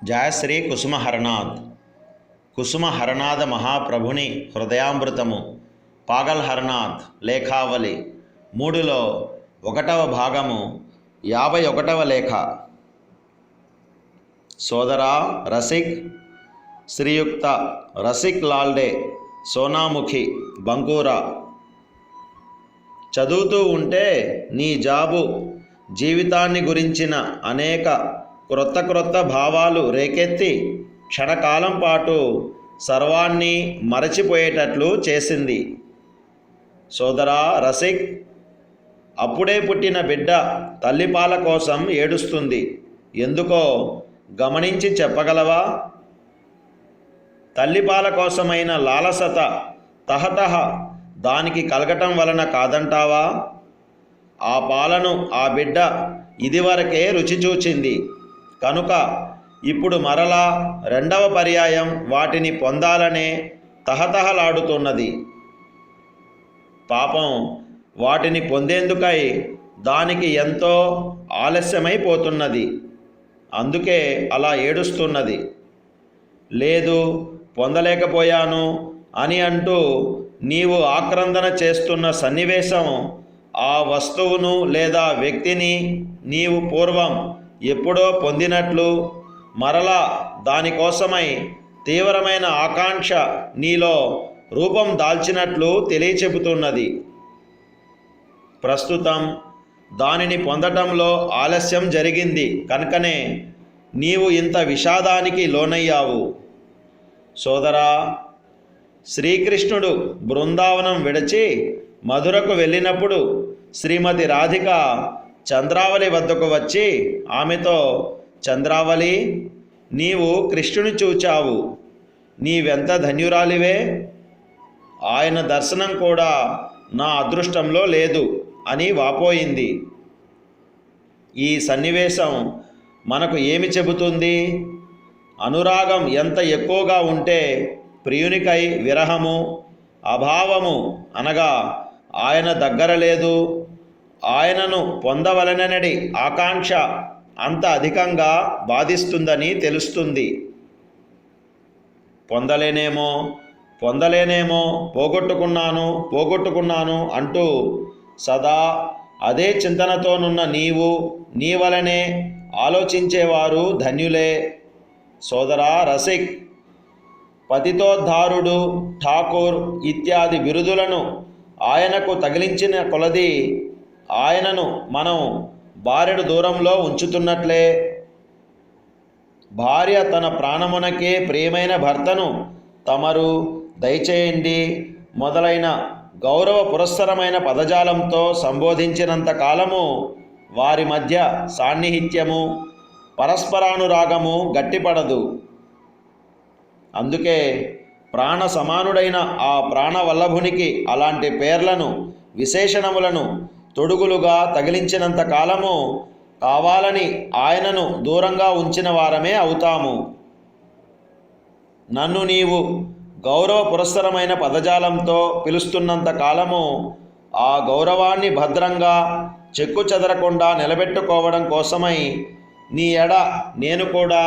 జయశ్రీ కుసుమహరనాథ్. కుసుమహరనాథ మహాప్రభుని హృదయామృతము పాగల్ హరనాథ్ లేఖావళి 3లో 1వ భాగము 51వ లేఖ. సోదరా రసిక్, శ్రీయుక్త రసిక్ లాల్డే, సోనాముఖి, బంకూరా. చదువుతూ ఉంటే నీ జాబు జీవితాన్ని గురించిన అనేక క్రొత్త భావాలు రేకెత్తి క్షణకాలం పాటు సర్వాన్ని మరచిపోయేటట్లు చేసింది. సోదరా రసిక్, అప్పుడే పుట్టిన బిడ్డ తల్లిపాల కోసం ఏడుస్తుంది. ఎందుకో గమనించి చెప్పగలవా? తల్లిపాల కోసమైన లాలసత తహతహ దానికి కలగటం వలన కాదంటావా? ఆ పాలను ఆ బిడ్డ ఇదివరకే రుచి చూచింది కనుక ఇప్పుడు మరలా 2వ పర్యాయం వాటిని పొందాలనే తహతహలాడుతున్నది. పాపం, వాటిని పొందేందుకై దానికి ఎంతో ఆలస్యమైపోతున్నది. అందుకే అలా ఏడుస్తున్నది. లేదు, పొందలేకపోయాను అని అంటూ నీవు ఆక్రందన చేస్తున్న సన్నివేశం ఆ వస్తువును లేదా వ్యక్తిని నీవు పూర్వం ఎప్పుడో పొందినట్లు, మరలా దానికోసమై తీవ్రమైన ఆకాంక్ష నీలో రూపం దాల్చినట్లు తెలియచెబుతున్నది. ప్రస్తుతం దానిని పొందటంలో ఆలస్యం జరిగింది కనుకనే నీవు ఇంత విషాదానికి లోనయ్యావు. సోదరా, శ్రీకృష్ణుడు బృందావనం విడిచి మధురకు వెళ్ళినప్పుడు శ్రీమతి రాధిక చంద్రావళి వద్దకు వచ్చి ఆమెతో, చంద్రావళి, నీవు కృష్ణుని చూచావు, నీవెంత ధన్యురాలివే. ఆయన దర్శనం కూడా నా అదృష్టంలో లేదు అని వాపోయింది. ఈ సన్నివేశం మనకు ఏమి చెబుతుంది? అనురాగం ఎంత ఎక్కువగా ఉంటే ప్రియునికై విరహము, అభావము అనగా ఆయన దగ్గర లేదు, ఆయనను పొందవలననడి ఆకాంక్ష అంత అధికంగా బాధిస్తుందని తెలుస్తుంది. పొందలేనేమో, పోగొట్టుకున్నాను అంటూ సదా అదే చింతనతోనున్న నీవు నీ వలనే ఆలోచించేవారు ధన్యులే. సోదరా రసిక్, పతితోద్ధారుడు, ఠాకూర్ ఇత్యాది బిరుదులను ఆయనకు తగిలించిన కొలది ఆయనను మనం భార్యడు దూరంలో ఉంచుతున్నట్లే. భార్య తన ప్రాణమునకే ప్రియమైన భర్తను తమరు, దయచేయండి మొదలైన గౌరవ పురస్సరమైన పదజాలంతో సంబోధించినంత కాలము వారి మధ్య సాన్నిహిత్యము, పరస్పరానురాగము గట్టిపడదు. అందుకే ప్రాణ సమానుడైన ఆ ప్రాణవల్లభునికి అలాంటి పేర్లను, విశేషణములను తొడుగులుగా తగిలించినంత కాలము కావాలని ఆయనను దూరంగా ఉంచిన వారమే అవుతాము. నన్ను నీవు గౌరవ పురస్సరమైన పదజాలంతో పిలుస్తున్నంత కాలము ఆ గౌరవాన్ని భద్రంగా చెక్కు చెదరకుండా నిలబెట్టుకోవడం కోసమై నీ ఎడ నేను కూడా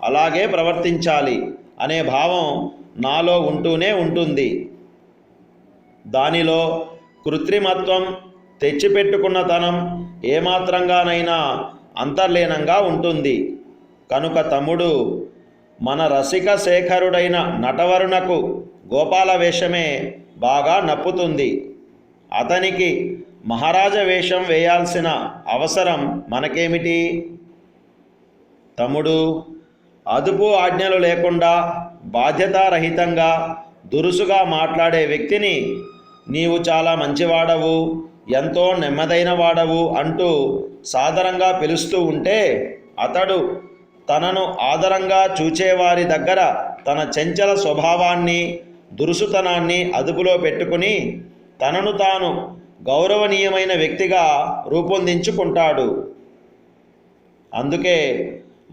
అలాగే ప్రవర్తించాలి అనే భావం నాలో ఉంటూనే ఉంటుంది. దానిలో కృత్రిమత్వం, తెచ్చిపెట్టుకున్నతనం ఏమాత్రంగానైనా అంతర్లీనంగా ఉంటుంది. కనుక తమ్ముడు, మన రసిక శేఖరుడైన నటవరునకు గోపాల వేషమే బాగా నప్పుతుంది. అతనికి మహారాజ వేషం వేయాల్సిన అవసరం మనకేమిటి? తమ్ముడు, అదుపు ఆజ్ఞలు లేకుండా బాధ్యతారహితంగా దురుసుగా మాట్లాడే వ్యక్తిని నీవు చాలా మంచివాడవు, ఎంతో నెమ్మదైన వాడవు అంటూ సాదరంగా పిలుస్తూ ఉంటే అతడు తనను ఆదరంగా చూచేవారి దగ్గర తన చంచల స్వభావాన్ని, దురుసుతనాన్ని అదుపులో పెట్టుకుని తనను తాను గౌరవనీయమైన వ్యక్తిగా రూపొందించుకుంటాడు. అందుకే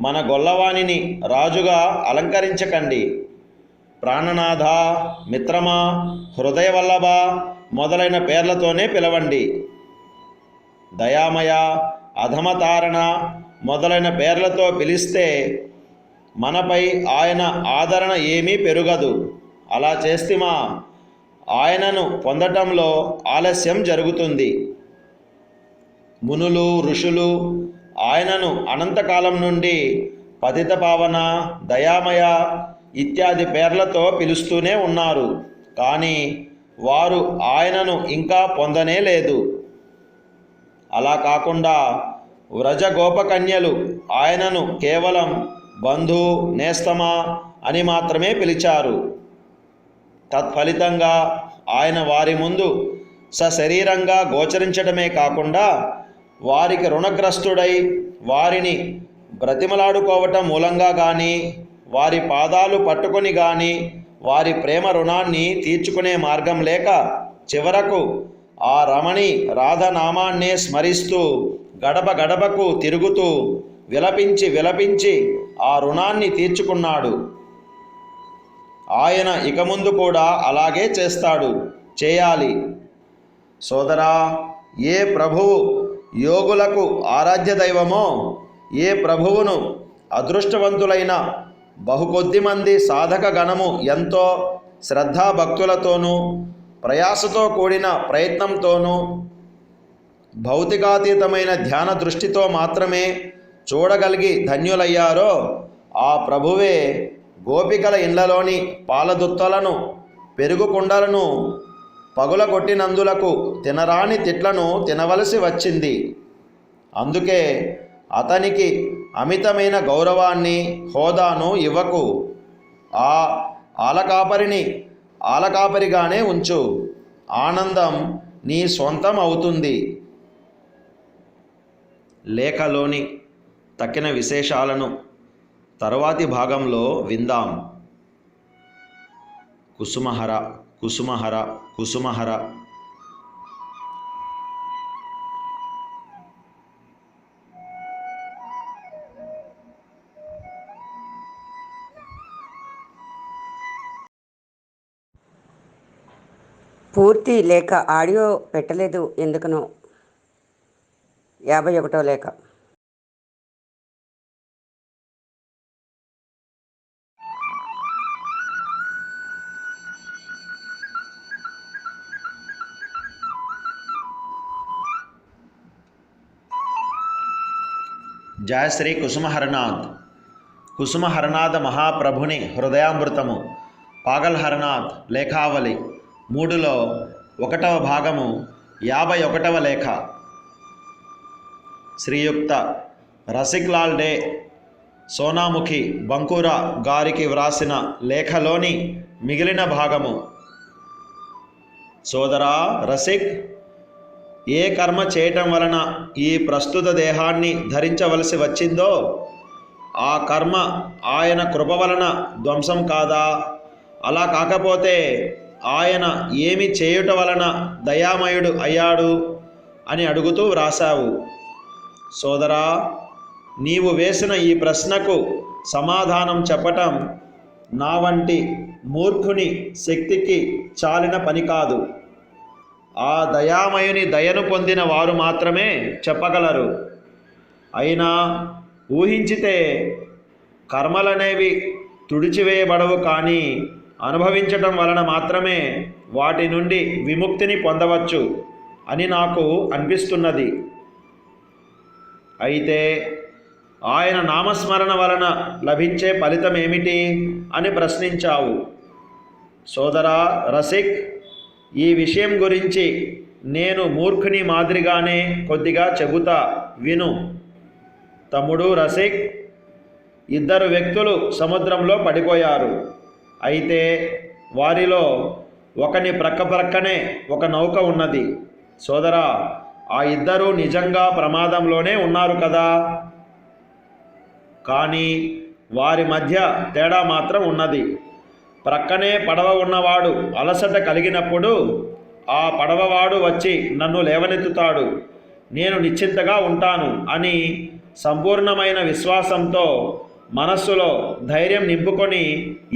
మన గొల్లవాణిని రాజుగా అలంకరించకండి. ప్రాణనాథ, మిత్రమా, హృదయవల్లభ మొదలైన పేర్లతోనే పిలవండి. దయామయ, అధమతారణ మొదలైన పేర్లతో పిలిస్తే మనపై ఆయన ఆదరణ ఏమీ పెరుగదు. అలా చేస్తేమా ఆయనను పొందటంలో ఆలస్యం జరుగుతుంది. మునులు ఋషులు ఆయనను అనంతకాలం నుండి పతితపావన, దయామయ ఇత్యాది పేర్లతో పిలుస్తూనే ఉన్నారు. కానీ వారు ఆయనను ఇంకా పొందనే లేదు. అలా కాకుండా వ్రజ గోపకన్యలు ఆయనను కేవలం బంధు, నేస్తమా అని మాత్రమే పిలిచారు. తత్ఫలితంగా ఆయన వారి ముందు సశరీరంగా గోచరించడమే కాకుండా వారికి రుణగ్రస్తుడై వారిని బ్రతిమలాడుకోవటం మూలంగా కానీ, వారి పాదాలు పట్టుకొని కానీ వారి ప్రేమ రుణాన్ని తీర్చుకునే మార్గం లేక చివరకు ఆ రమణి రాధనామాన్నే స్మరిస్తూ గడప గడపకు తిరుగుతూ విలపించి విలపించి ఆ రుణాన్ని తీర్చుకున్నాడు. ఆయన ఇక ముందు కూడా అలాగే చేయాలి. సోదరా, ఏ ప్రభువు యోగులకు ఆరాధ్య దైవమో, ఏ ప్రభువును అదృష్టవంతులైన బహుకొద్ది మంది సాధక గణము ఎంతో శ్రద్ధాభక్తులతోనూ ప్రయాసతో కూడిన ప్రయత్నంతోనూ భౌతికాతీతమైన ధ్యాన దృష్టితో మాత్రమే చూడగలిగి ధన్యులయ్యారో ఆ ప్రభువే గోపికల ఇళ్లలోని పాలదుత్తలను, పెరుగు కుండలను పగులగొట్టినందులకు తినరాని తిట్లను తినవలసి వచ్చింది. అందుకే అతనికి అమితమైన గౌరవాన్ని, హోదాను ఇవ్వకు. ఆ ఆలకాపరిని ఆలకాపరిగానే ఉంచు. ఆనందం నీ సొంతం అవుతుంది. లేఖలోని తక్కిన విశేషాలను తరువాతి భాగంలో విందాం. కుసుమహర కుసుమహర కుసుమహర. పూర్తి లేఖ ఆడియో పెట్టలేదు ఎందుకనో. 51వ లేఖ. జయ శ్రీ కుసుమహరనాథ్. కుసుమహరనాథ మహాప్రభుని హృదయామృతము పాగల్ హరనాథ్ లేఖావళి 3లో 1వ భాగము 51వ లేఖ. శ్రీయుక్త రసిక్లాల్ డే సోనాముఖి బంకురా గారికి వ్రాసిన లేఖలోని మిగిలిన భాగము. సోదరా రసిక్, ఏ కర్మ చేయటం వలన ఈ ప్రస్తుత దేహాన్ని ధరించవలసి వచ్చిందో ఆ కర్మ ఆయన కృప వలన ధ్వంసం కాదా? అలా కాకపోతే ఆయన ఏమి చేయుట వలన దయామయుడు అయ్యాడు అని అడుగుతూ వ్రాసావు. సోదరా, నీవు వేసిన ఈ ప్రశ్నకు సమాధానం చెప్పటం నా వంటి మూర్ఖుని శక్తికి చాలిన పని కాదు. ఆ దయామయుని దయను పొందిన వారు మాత్రమే చెప్పగలరు. అయినా ఊహించితే కర్మలనేవి తుడిచివేయబడవు, కానీ అనుభవించటం వలన మాత్రమే వాటి నుండి విముక్తిని పొందవచ్చు అని నాకు అనిపిస్తున్నది. అయితే ఆయన నామస్మరణ వలన లభించే ఫలితం ఏమిటి అని ప్రశ్నించావు. సోదరా రసిక్, ఈ విషయం గురించి నేను మూర్ఖుని మాదిరిగానే కొద్దిగా చెబుతా విను. తమ్ముడు రసిక్, 2 వ్యక్తులు సముద్రంలో పడిపోయారు. అయితే వారిలో ఒకని ప్రక్కనే ఒక నౌక ఉన్నది. సోదరా, ఆ 2 నిజంగా ప్రమాదంలోనే ఉన్నారు కదా. కానీ వారి మధ్య తేడా మాత్రం ఉన్నది. ప్రక్కనే పడవ ఉన్నవాడు అలసట కలిగినప్పుడు ఆ పడవవాడు వచ్చి నన్ను లేవనెత్తుతాడు, నేను నిశ్చింతగా ఉంటాను అని సంపూర్ణమైన విశ్వాసంతో మనస్సులో ధైర్యం నింపుకొని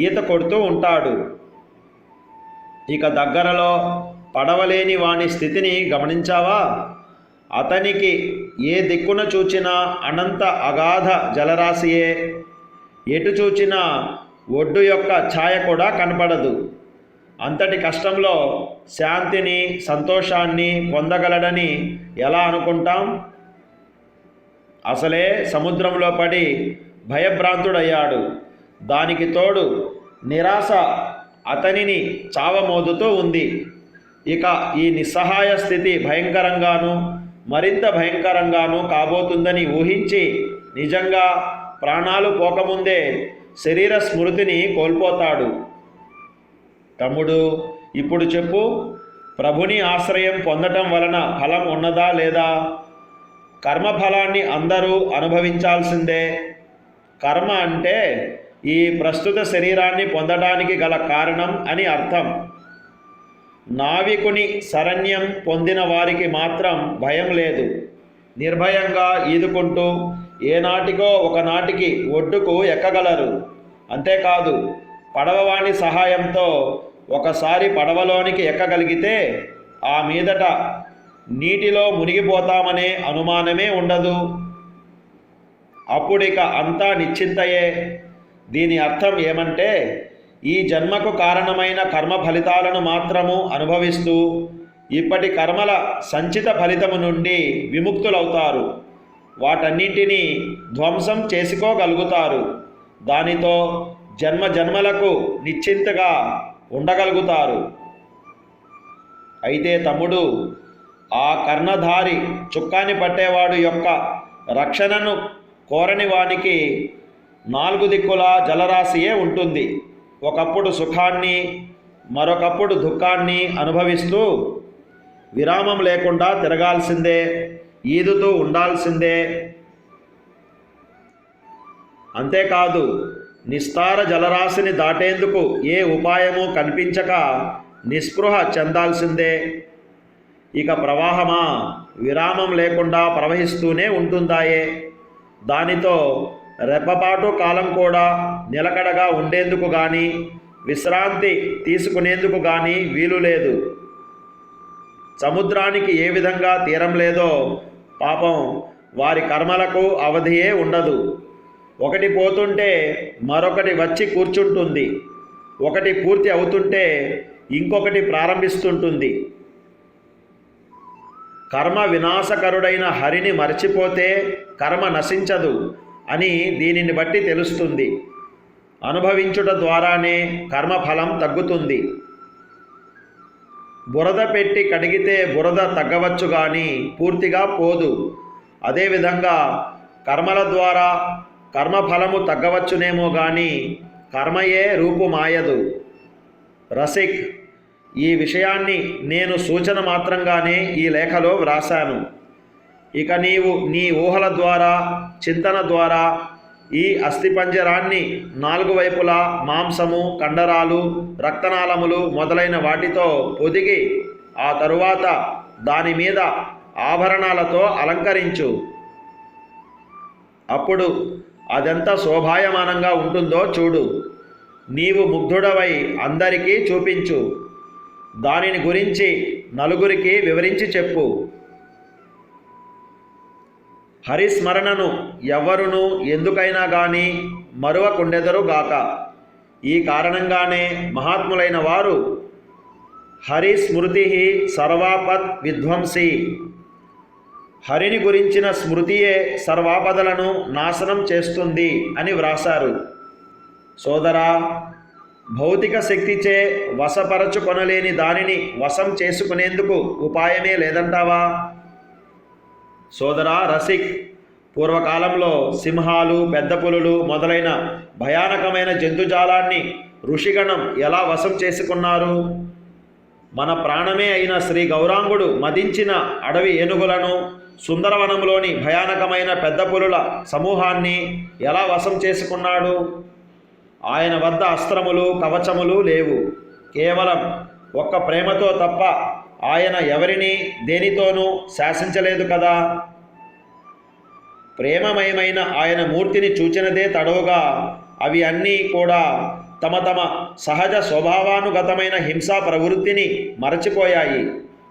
ఈత కొడుతూ ఉంటాడు. ఇక దగ్గరలో పడవలేని వాని స్థితిని గమనించావా? అతనికి ఏ దిక్కున చూచినా అనంత అగాధ జలరాశియే. ఎటు చూచినా ఒడ్డు యొక్క ఛాయ కూడా కనపడదు. అంతటి కష్టంలో శాంతిని, సంతోషాన్ని పొందగలడని ఎలా అనుకుంటాం? అసలే సముద్రంలో పడి భయభ్రాంతుడయ్యాడు. దానికి తోడు నిరాశ అతనిని చావమోదుతూ ఉంది. ఇక ఈ నిస్సహాయ స్థితి భయంకరంగాను, మరింత భయంకరంగాను కాబోతుందని ఊహించి నిజంగా ప్రాణాలు పోకముందే శరీర స్మృతిని కోల్పోతాడు. తమ్ముడు, ఇప్పుడు చెప్పు, ప్రభుని ఆశ్రయం పొందటం వలన ఫలం ఉన్నదా లేదా? కర్మఫలాన్ని అందరూ అనుభవించాల్సిందే. కర్మ అంటే ఈ ప్రస్తుత శరీరాన్ని పొందడానికి గల కారణం అని అర్థం. నావికుని శరణ్యం పొందిన వారికి మాత్రం భయం లేదు. నిర్భయంగా ఈదుకుంటూ ఏనాటికో ఒకనాటికి ఒడ్డుకు ఎక్కగలరు. అంతేకాదు, పడవవాణి సహాయంతో ఒకసారి పడవలోనికి ఎక్కగలిగితే ఆ మీదట నీటిలో మునిగిపోతామనే అనుమానమే ఉండదు. అప్పుడిక అంతా నిశ్చింతయే. దీని అర్థం ఏమంటే, ఈ జన్మకు కారణమైన కర్మ ఫలితాలను మాత్రము అనుభవిస్తూ ఇప్పటి కర్మల సంచిత ఫలితము నుండి విముక్తులవుతారు. వాటన్నింటినీ ధ్వంసం చేసుకోగలుగుతారు. దానితో జన్మ జన్మలకు నిశ్చింతగా ఉండగలుగుతారు. అయితే తమ్ముడు, ఆ కర్ణధారి చుక్కాని పట్టేవాడు యొక్క రక్షణను కోరని వానికి నాలుగు దిక్కులా జలరాశియే ఉంటుంది. ఒకప్పుడు సుఖాన్ని, మరొకప్పుడు దుఃఖాన్ని అనుభవిస్తూ విరామం లేకుండా తిరగాల్సిందే, ఈదుతూ ఉండాల్సిందే. అంతేకాదు, నిస్తార జలరాశిని దాటేందుకు ఏ ఉపాయము కనిపించక నిస్పృహ చెందాల్సిందే. ఇక ప్రవాహమా విరామం లేకుండా ప్రవహిస్తూనే ఉంటుందాయే. దానితో రెప్పపాటు కాలం కూడా నిలకడగా ఉండేందుకు కానీ విశ్రాంతి తీసుకునేందుకు కానీ వీలు లేదు. సముద్రానికి ఏ విధంగా తీరం లేదో పాపం వారి కర్మలకు అవధియే ఉండదు. ఒకటి పోతుంటే మరొకటి వచ్చి కూర్చుంటుంది. ఒకటి పూర్తి అవుతుంటే ఇంకొకటి ప్రారంభిస్తుంటుంది. కర్మ వినాశకరుడైన హరిని మర్చిపోతే కర్మ నశించదు అని దీనిని బట్టి తెలుస్తుంది. అనుభవించుట ద్వారానే కర్మఫలం తగ్గుతుంది. బురద పెట్టి కడిగితే బురద తగ్గవచ్చు కానీ పూర్తిగా పోదు. అదేవిధంగా కర్మల ద్వారా కర్మఫలము తగ్గవచ్చునేమో కానీ కర్మయే రూపుమాయదు. రసిక్, ఈ విషయాన్ని నేను సూచన మాత్రంగానే ఈ లేఖలో వ్రాశాను. ఇక నీవు నీ ఊహల ద్వారా, చింతన ద్వారా ఈ అస్థిపంజరాన్ని నాలుగు వైపులా మాంసము, కండరాలు, రక్తనాళములు మొదలైన వాటితో పొదిగి ఆ తరువాత దాని మీద ఆభరణాలతో అలంకరించు. అప్పుడు అదెంత శోభాయమానంగా ఉంటుందో చూడు. నీవు ముగ్ధుడవై అందరికీ చూపించు. దానిని గురించి నలుగురికి వివరించి చెప్పు. హరిస్మరణను ఎవ్వరునూ ఎందుకైనా కానీ మరువకుండెదరుగాక. ఈ కారణంగానే మహాత్ములైన వారు హరిస్మృతి సర్వాపత్ విధ్వంసి, హరిని గురించిన స్మృతియే సర్వాపదలను నాశనం చేస్తుంది అని వ్రాశారు. సోదరా, భౌతిక శక్తిచే వశపరచుకొనలేని దానిని వశం చేసుకునేందుకు ఉపాయమే లేదంటావా? సోదరా రసిక్, పూర్వకాలంలో సింహాలు, పెద్ద పులులు మొదలైన భయానకమైన జంతుజాలాన్ని ఋషిగణం ఎలా వశం చేసుకున్నారు? మన ప్రాణమే అయిన శ్రీ గౌరాంగుడు మదించిన అడవి ఏనుగులను, సుందరవనంలోని భయానకమైన పెద్ద పులుల సమూహాన్ని ఎలా వశం చేసుకున్నాడు? ఆయన వద్ద అస్త్రములు, కవచములు లేవు. కేవలం ఒక్క ప్రేమతో తప్ప ఆయన ఎవరిని దేనితోనూ శాసించలేదు కదా. ప్రేమమయమైన ఆయన మూర్తిని చూచినదే తడవుగా అవి అన్నీ కూడా తమ తమ సహజ స్వభావానుగతమైన హింసా ప్రవృత్తిని మరచిపోయాయి.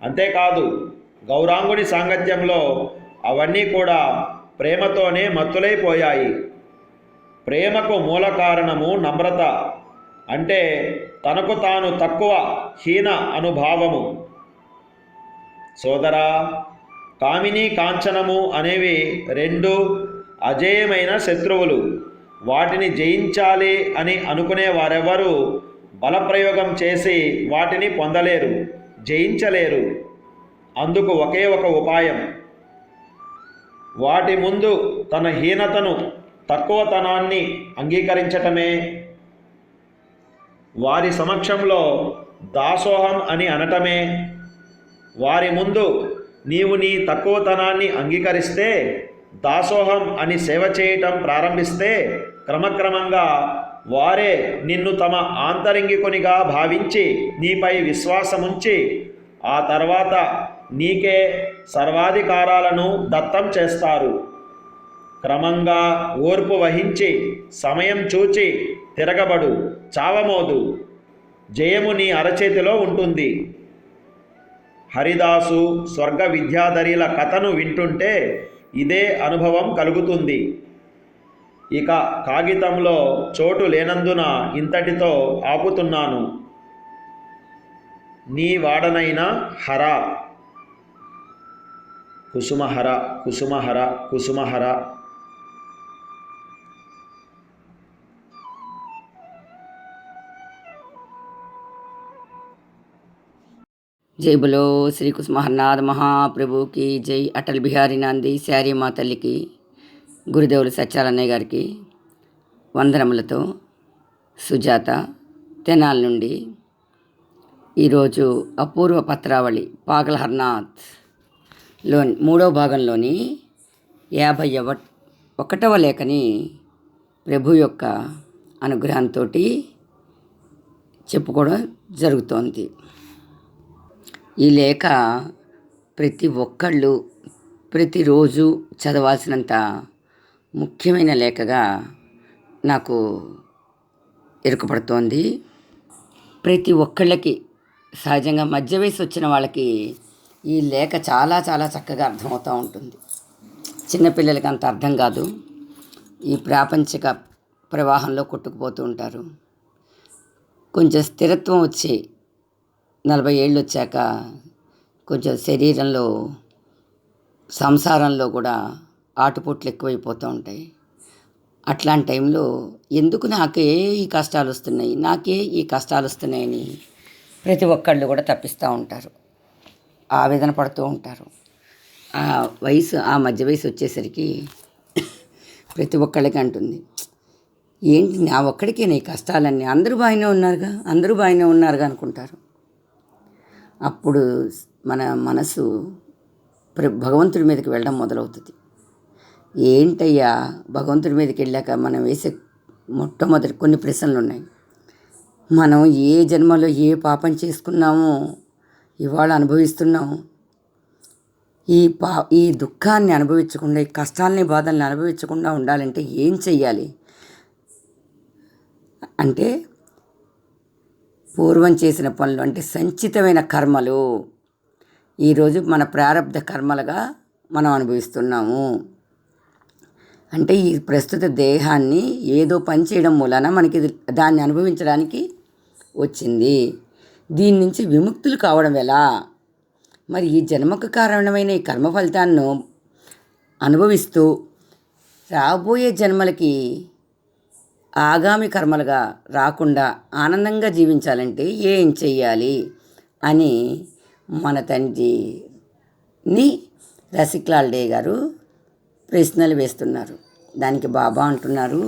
అంతేకాదు, గౌరాంగుని సాంగత్యంలో అవన్నీ కూడా ప్రేమతోనే మత్తులైపోయాయి. ప్రేమకు మూల కారణము నమ్రత, అంటే తనకు తాను తక్కువ, హీన అనుభావము. సోదరా, కామిని కాంచనము అనేవి రెండు అజేయమైన శత్రువులు. వాటిని జయించాలి అని అనుకునే వారెవరూ బలప్రయోగం చేసి వాటిని పొందలేరు, జయించలేరు. అందుకు ఒకే ఒక ఉపాయం, వాటి ముందు తన హీనతను, తక్కువతనాన్ని అంగీకరించటమే. వారి సమక్షంలో దాసోహం అని అనటమే. వారి ముందు నీవు నీ తక్కువతనాన్ని అంగీకరిస్తే, దాసోహం అని సేవ చేయటం ప్రారంభిస్తే, క్రమక్రమంగా వారే నిన్ను తమ ఆంతరంగికునిగా భావించి నీపై విశ్వాసముంచి ఆ తర్వాత నీకే సర్వాధికారాలను దత్తం చేస్తారు. క్రమంగా ఓర్పు వహించి సమయం చూచి తిరగబడు, చావమోదు. జయము నీ అరచేతిలో ఉంటుంది. హరిదాసు, స్వర్గ విద్యాధరిల కథను వింటుంటే ఇదే అనుభవం కలుగుతుంది. ఇక కాగితంలో చోటు లేనందున ఇంతటితో ఆపుతున్నాను. నీ వాడనైన హర. కుసుమహర, కుసుమహర, కుసుమహర. జై బలో శ్రీ కుసుమహరనాథ మహాప్రభు की జై. అటల్ బిహారీ నాంది శారీ మా తల్లికి, గురుదేవులు సత్యాలన్నయ్య గారికి వందనములతో. సుజాత, తెనాల నుండి. ఈరోజు అపూర్వ పత్రావళి పాగల్ హర్నాథ్లోని 3వ భాగంలోని 51వ లేఖని ప్రభు యొక్క అనుగ్రహంతో చెప్పుకోవడం జరుగుతోంది. ఈ లేఖ ప్రతి ఒక్కళ్ళు ప్రతిరోజు చదవాల్సినంత ముఖ్యమైన లేఖగా నాకు ఎరుకపడుతోంది. ప్రతి ఒక్కళ్ళకి, సహజంగా మధ్య వయసు వచ్చిన వాళ్ళకి ఈ లేఖ చాలా చాలా చక్కగా అర్థమవుతూ ఉంటుంది. చిన్నపిల్లలకి అంత అర్థం కాదు. ఈ ప్రాపంచిక ప్రవాహంలో కొట్టుకుపోతూ ఉంటారు. కొంచెం స్థిరత్వం వచ్చి 40 ఏళ్ళు వచ్చాక కొంచెం శరీరంలో, సంసారంలో కూడా ఆటుపోట్లు ఎక్కువైపోతూ ఉంటాయి. అట్లాంటి టైంలో ఎందుకు నాకే ఈ కష్టాలు వస్తున్నాయి, నాకే ఈ కష్టాలు వస్తున్నాయని ప్రతి ఒక్కళ్ళు కూడా తప్పిస్తూ ఉంటారు, ఆవేదన పడుతూ ఉంటారు. ఆ మధ్య వయసు వచ్చేసరికి ప్రతి ఒక్కళ్ళకి అంటుంది, ఏంటి నా ఒక్కడికే నీ కష్టాలన్నీ, అందరూ బాగానే ఉన్నారుగా అనుకుంటారు. అప్పుడు మన మనసు భగవంతుడి మీదకి వెళ్ళడం మొదలవుతుంది. ఏంటయ్యా, భగవంతుడి మీదకి వెళ్ళాక మనం వేసే మొట్టమొదటి కొన్ని ప్రశ్నలు ఉన్నాయి. మనం ఏ జన్మలో ఏ పాపం చేసుకున్నామో ఇవాళ అనుభవిస్తున్నాము. ఈ దుఃఖాన్ని అనుభవించకుండా, ఈ కష్టాలని, బాధల్ని అనుభవించకుండా ఉండాలంటే ఏం చెయ్యాలి అంటే, పూర్వం చేసిన పనులు, అంటే సంచితమైన కర్మలు ఈరోజు మన ప్రారబ్ధ కర్మలుగా మనం అనుభవిస్తున్నాము. అంటే ఈ ప్రస్తుత దేహాన్ని ఏదో పని చేయడం మూలాన మనకి దాన్ని అనుభవించడానికి వచ్చింది. దీని నుంచి విముక్తులు కావడం ఎలా? మరి ఈ జన్మకు కారణమైన ఈ కర్మ ఫలితాన్ని అనుభవిస్తూ రాబోయే జన్మలకి ఆగామి కర్మలుగా రాకుండా ఆనందంగా జీవించాలంటే ఏం చెయ్యాలి అని మన తండ్రిని రసిక్లాల్ డే గారు ప్రశ్నలు వేస్తున్నారు. దానికి బాబా అంటున్నారు,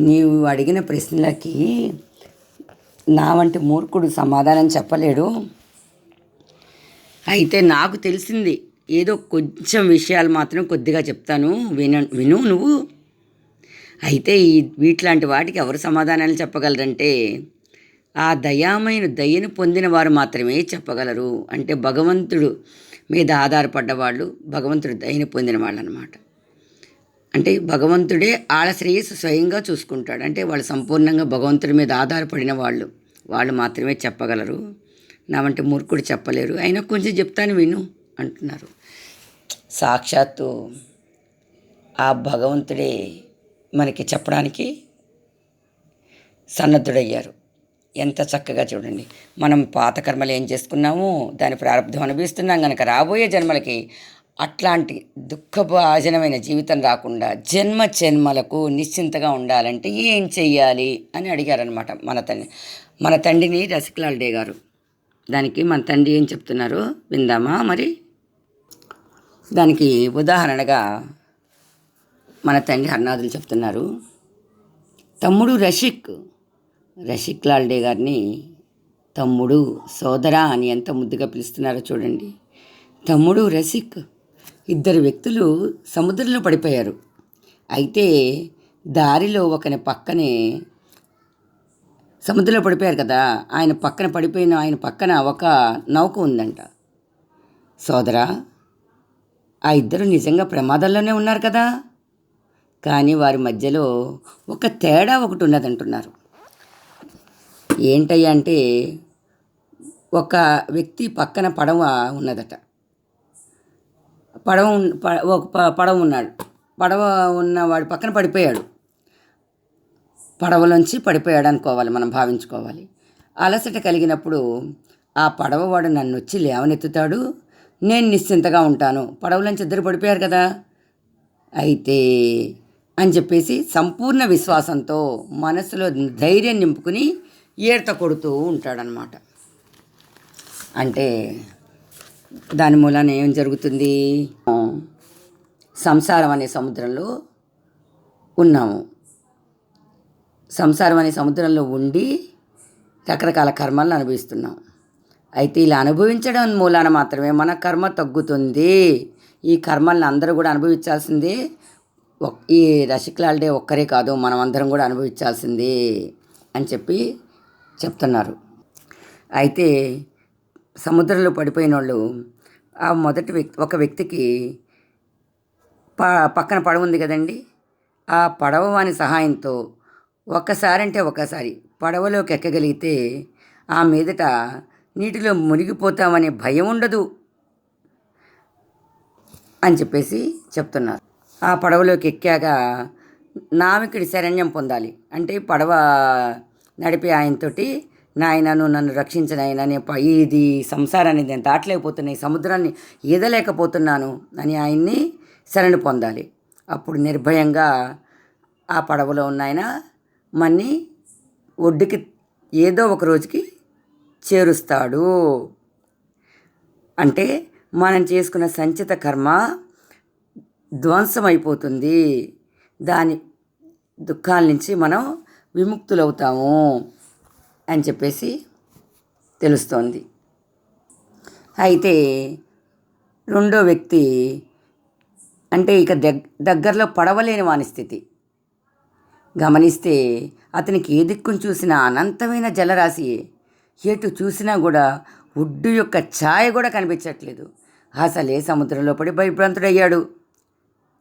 నీవు అడిగిన ప్రశ్నలకి నా వంటి మూర్ఖుడు సమాధానం చెప్పలేడు. అయితే నాకు తెలిసింది ఏదో కొంచెం విషయాలు మాత్రం కొద్దిగా చెప్తాను, విను నువ్వు. అయితే వీటిలాంటి వాటికి ఎవరు సమాధానాలు చెప్పగలరంటే ఆ దయను పొందిన వారు మాత్రమే చెప్పగలరు. అంటే భగవంతుడు మీద ఆధారపడ్డ వాళ్ళు, భగవంతుడు దయను పొందిన వాళ్ళు అన్నమాట. అంటే భగవంతుడే వాళ్ళ శ్రేయస్సు స్వయంగా చూసుకుంటాడు. అంటే వాళ్ళు సంపూర్ణంగా భగవంతుడి మీద ఆధారపడిన వాళ్ళు మాత్రమే చెప్పగలరు. నా వంటి మూర్ఖుడు చెప్పలేరు. అయినా కొంచెం చెప్తాను విను అంటున్నారు. సాక్షాత్తు ఆ భగవంతుడే మనకి చెప్పడానికి సన్నద్ధుడయ్యారు. ఎంత చక్కగా చూడండి, మనం పాత కర్మలు ఏం చేసుకున్నామో దాని ప్రారంభం అనుభవిస్తున్నాం కనుక రాబోయే జన్మలకి అట్లాంటి దుఃఖభాజనమైన జీవితం రాకుండా జన్మ జన్మలకు నిశ్చింతగా ఉండాలంటే ఏం చెయ్యాలి అని అడిగారనమాట మన తండ్రిని రసికలాల్ డే గారు. దానికి మన తండ్రి ఏం చెప్తున్నారో విందామా మరి. దానికి ఉదాహరణగా మన తండ్రి హర్నాథులు చెప్తున్నారు. తమ్ముడు రషిక్ లాల్ డే గారిని తమ్ముడు, సోదరా అని ఎంత ముద్దుగా పిలుస్తున్నారో చూడండి. తమ్ముడు, రసిక్ ఇద్దరు వ్యక్తులు సముద్రంలో పడిపోయారు. అయితే దారిలో ఒకని పక్కనే సముద్రంలో పడిపోయారు కదా, ఆయన పక్కన ఒక నౌక ఉందంట. సోదరా, ఆ ఇద్దరు నిజంగా ప్రమాదంలోనే ఉన్నారు కదా, కానీ వారి మధ్యలో ఒక తేడా ఒకటి ఉన్నదంటున్నారు. ఏంటయ్యా అంటే, ఒక వ్యక్తి పక్కన పడవ ఉన్నదట. పడవ ఉన్నాడు. పడవ ఉన్నవాడు పక్కన పడిపోయాడు. పడవలోంచి పడిపోయాడు అనుకోవాలి, మనం భావించుకోవాలి. అలసట కలిగినప్పుడు ఆ పడవవాడు నన్ను వచ్చి లేవనెత్తుతాడు, నేను నిశ్చింతగా ఉంటాను. పడవలోంచి ఇద్దరు పడిపోయారు కదా, అయితే అని చెప్పేసి సంపూర్ణ విశ్వాసంతో మనసులో ధైర్యం నింపుకుని ఈత కొడుతూ ఉంటాడనమాట. అంటే దాని మూలాన ఏం జరుగుతుంది, సంసారం అనే సముద్రంలో ఉన్నాము. సంసారం అనే సముద్రంలో ఉండి రకరకాల కర్మలను అనుభవిస్తున్నాం. అయితే ఇలా అనుభవించడం మూలాన మాత్రమే మన కర్మ తగ్గుతుంది. ఈ కర్మల్ని అందరూ కూడా అనుభవించాల్సిందే. ఈ రషిక్ లాల్ డే ఒక్కరే కాదు, మనం అందరం కూడా అనుభవించాల్సిందే అని చెప్తున్నారు. అయితే సముద్రంలో పడిపోయిన వాళ్ళు ఆ ఒక వ్యక్తికి పక్కన పడవ ఉంది కదండి, ఆ పడవ వాని సహాయంతో ఒకసారి పడవలోకి ఎక్కగలిగితే ఆ మీదట నీటిలో మునిగిపోతామనే భయం ఉండదు అని చెప్పేసి చెప్తున్నారు. ఆ పడవలోకి ఎక్కాక నావికుడి శరణ్యం పొందాలి. అంటే పడవ నడిపే ఆయనతోటి, నాయనను నన్ను రక్షించిన ఆయన, ఇది సంసారాన్ని నేను దాటలేకపోతున్నాను, సముద్రాన్ని ఈదలేకపోతున్నాను అని ఆయన్ని శరణు పొందాలి. అప్పుడు నిర్భయంగా ఆ పడవలో ఉన్న ఆయన మన్ని ఒడ్డుకి ఏదో ఒక రోజుకి చేరుస్తాడు. అంటే మనం చేసుకున్న సంచిత కర్మ ధ్వంసమైపోతుంది, దాని దుఃఖాల నుంచి మనం విముక్తులవుతాము అని చెప్పేసి తెలుస్తోంది. అయితే రెండో వ్యక్తి అంటే ఇక దగ్గరలో పడవలేని వాని స్థితి గమనిస్తే, అతనికి ఏ దిక్కును చూసినా అనంతమైన జలరాశి, ఎటు చూసినా కూడా ఒడ్డు యొక్క ఛాయ కూడా కనిపించట్లేదు. అసలే సముద్రంలో పడి భయభ్రాంతుడయ్యాడు.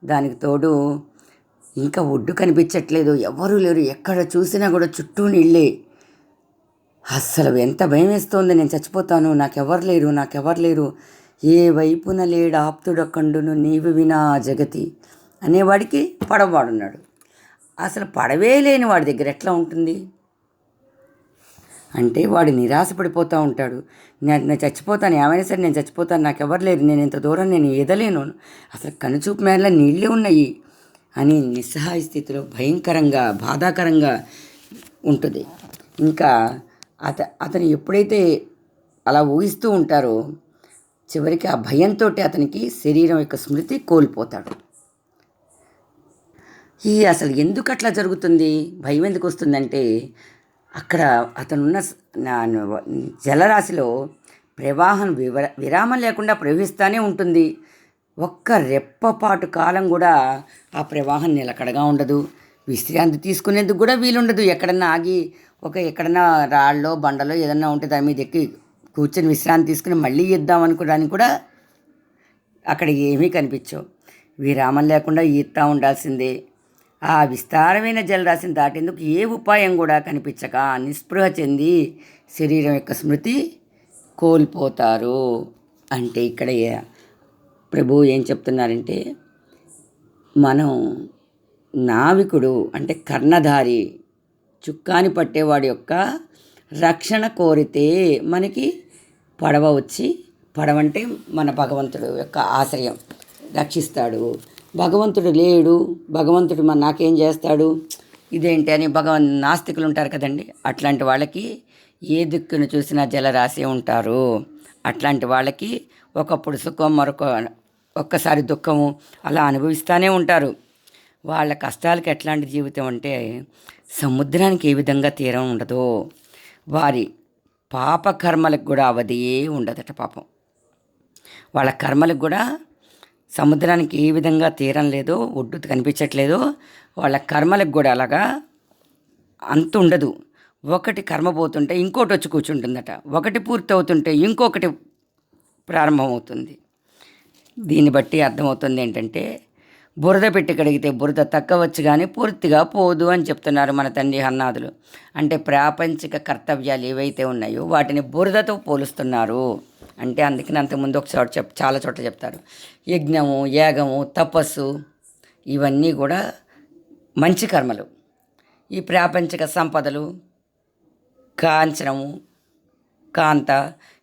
దానికి తోడు ఇంకా ఒడ్డు కనిపించట్లేదు, ఎవరూ లేరు, ఎక్కడ చూసినా కూడా చుట్టూ నీళ్ళే. అస్సలు ఎంత భయం వేస్తోంది, నేను చచ్చిపోతాను, నాకెవరు లేరు, ఏ వైపున లేడు ఆప్తుడకండును నీవు వినా జగతి అనేవాడికి పడవవాడున్నాడు. అసలు పడవే లేని వాడి దగ్గర ఎట్లా ఉంటుంది అంటే, వాడు నిరాశపడిపోతూ ఉంటాడు. నేను చచ్చిపోతాను, ఏమైనా సరే నేను చచ్చిపోతాను, నాకెవరు లేరు, నేను ఇంత దూరం నేను ఈదలేను, అసలు కనుచూపు మేరలా నీళ్ళే ఉన్నాయి అని నిస్సహాయ స్థితిలో భయంకరంగా బాధాకరంగా ఉంటుంది. ఇంకా అతను ఎప్పుడైతే అలా ఊహిస్తూ ఉంటారో చివరికి ఆ భయంతో అతనికి శరీరం యొక్క స్మృతి కోల్పోతాడు. అసలు ఎందుకు అట్లా జరుగుతుంది, భయం ఎందుకు వస్తుందంటే, అక్కడ అతనున్న జలరాశిలో ప్రవాహం విరామం లేకుండా ప్రవహిస్తూనే ఉంటుంది. ఒక్క రెప్పపాటు కాలం కూడా ఆ ప్రవాహం నిలకడగా ఉండదు. విశ్రాంతి తీసుకునేందుకు కూడా వీలుండదు. ఎక్కడన్నా ఆగి ఎక్కడన్నా రాళ్ళలో బండలో ఏదన్నా ఉంటే దాని మీద ఎక్కి కూర్చొని విశ్రాంతి తీసుకుని మళ్ళీ ఇద్దాం అనుకోవడానికి కూడా అక్కడ ఏమీ కనిపించవు. విరామం లేకుండా ఈదుతూ ఉండాల్సిందే. ఆ విస్తారమైన జలరాశిని దాటేందుకు ఏ ఉపాయం కూడా కనిపించక నిస్పృహ చెంది శరీరం యొక్క స్మృతి కోల్పోతారు. అంటే ఇక్కడ ప్రభువు ఏం చెప్తున్నారంటే, మనం నావికుడు అంటే కర్ణధారి చుక్కాని పట్టేవాడి యొక్క రక్షణ కోరితే మనకి పడవ వచ్చి, పడవ అంటే మన భగవంతుడు యొక్క ఆశ్రయం, రక్షిస్తాడు. భగవంతుడు లేడు, భగవంతుడు నాకేం చేస్తాడు, ఇదేంటి అని నాస్తికులు ఉంటారు కదండి. అట్లాంటి వాళ్ళకి ఏ దిక్కును చూసినా జలరాశి ఉంటారు. అట్లాంటి వాళ్ళకి ఒకప్పుడు సుఖం, ఒక్కసారి దుఃఖము అలా అనుభవిస్తూనే ఉంటారు. వాళ్ళ కష్టాలకి ఎట్లాంటి జీవితం అంటే సముద్రానికి ఏ విధంగా తీరం ఉండదో, వారి పాపకర్మలకు కూడా అవధియే ఉండదట పాపం. వాళ్ళ కర్మలకు కూడా సముద్రానికి ఏ విధంగా తీరం లేదో, ఒడ్డు కనిపించట్లేదో, వాళ్ళ కర్మలకు కూడా అలాగా అంత ఉండదు. ఒకటి కర్మ పోతుంటే ఇంకోటి వచ్చి కూర్చుంటుందట, ఒకటి పూర్తి అవుతుంటే ఇంకొకటి ప్రారంభమవుతుంది. దీన్ని బట్టి అర్థమవుతుంది ఏంటంటే, బురద పెట్టి కడిగితే బురద తక్కవచ్చు కానీ పూర్తిగా పోదు అని చెప్తున్నారు మన తండ్రి హన్నాదులు. అంటే ప్రాపంచిక కర్తవ్యాలు ఏవైతే ఉన్నాయో వాటిని బురదతో పోలుస్తున్నారు. అంటే అందుకని అంతకుముందు ఒక చోట చాలా చోట్ల చెప్తారు, యజ్ఞము, యాగము, తపస్సు ఇవన్నీ కూడా మంచి కర్మలు. ఈ ప్రాపంచిక సంపదలు, కాంచనము, కాంత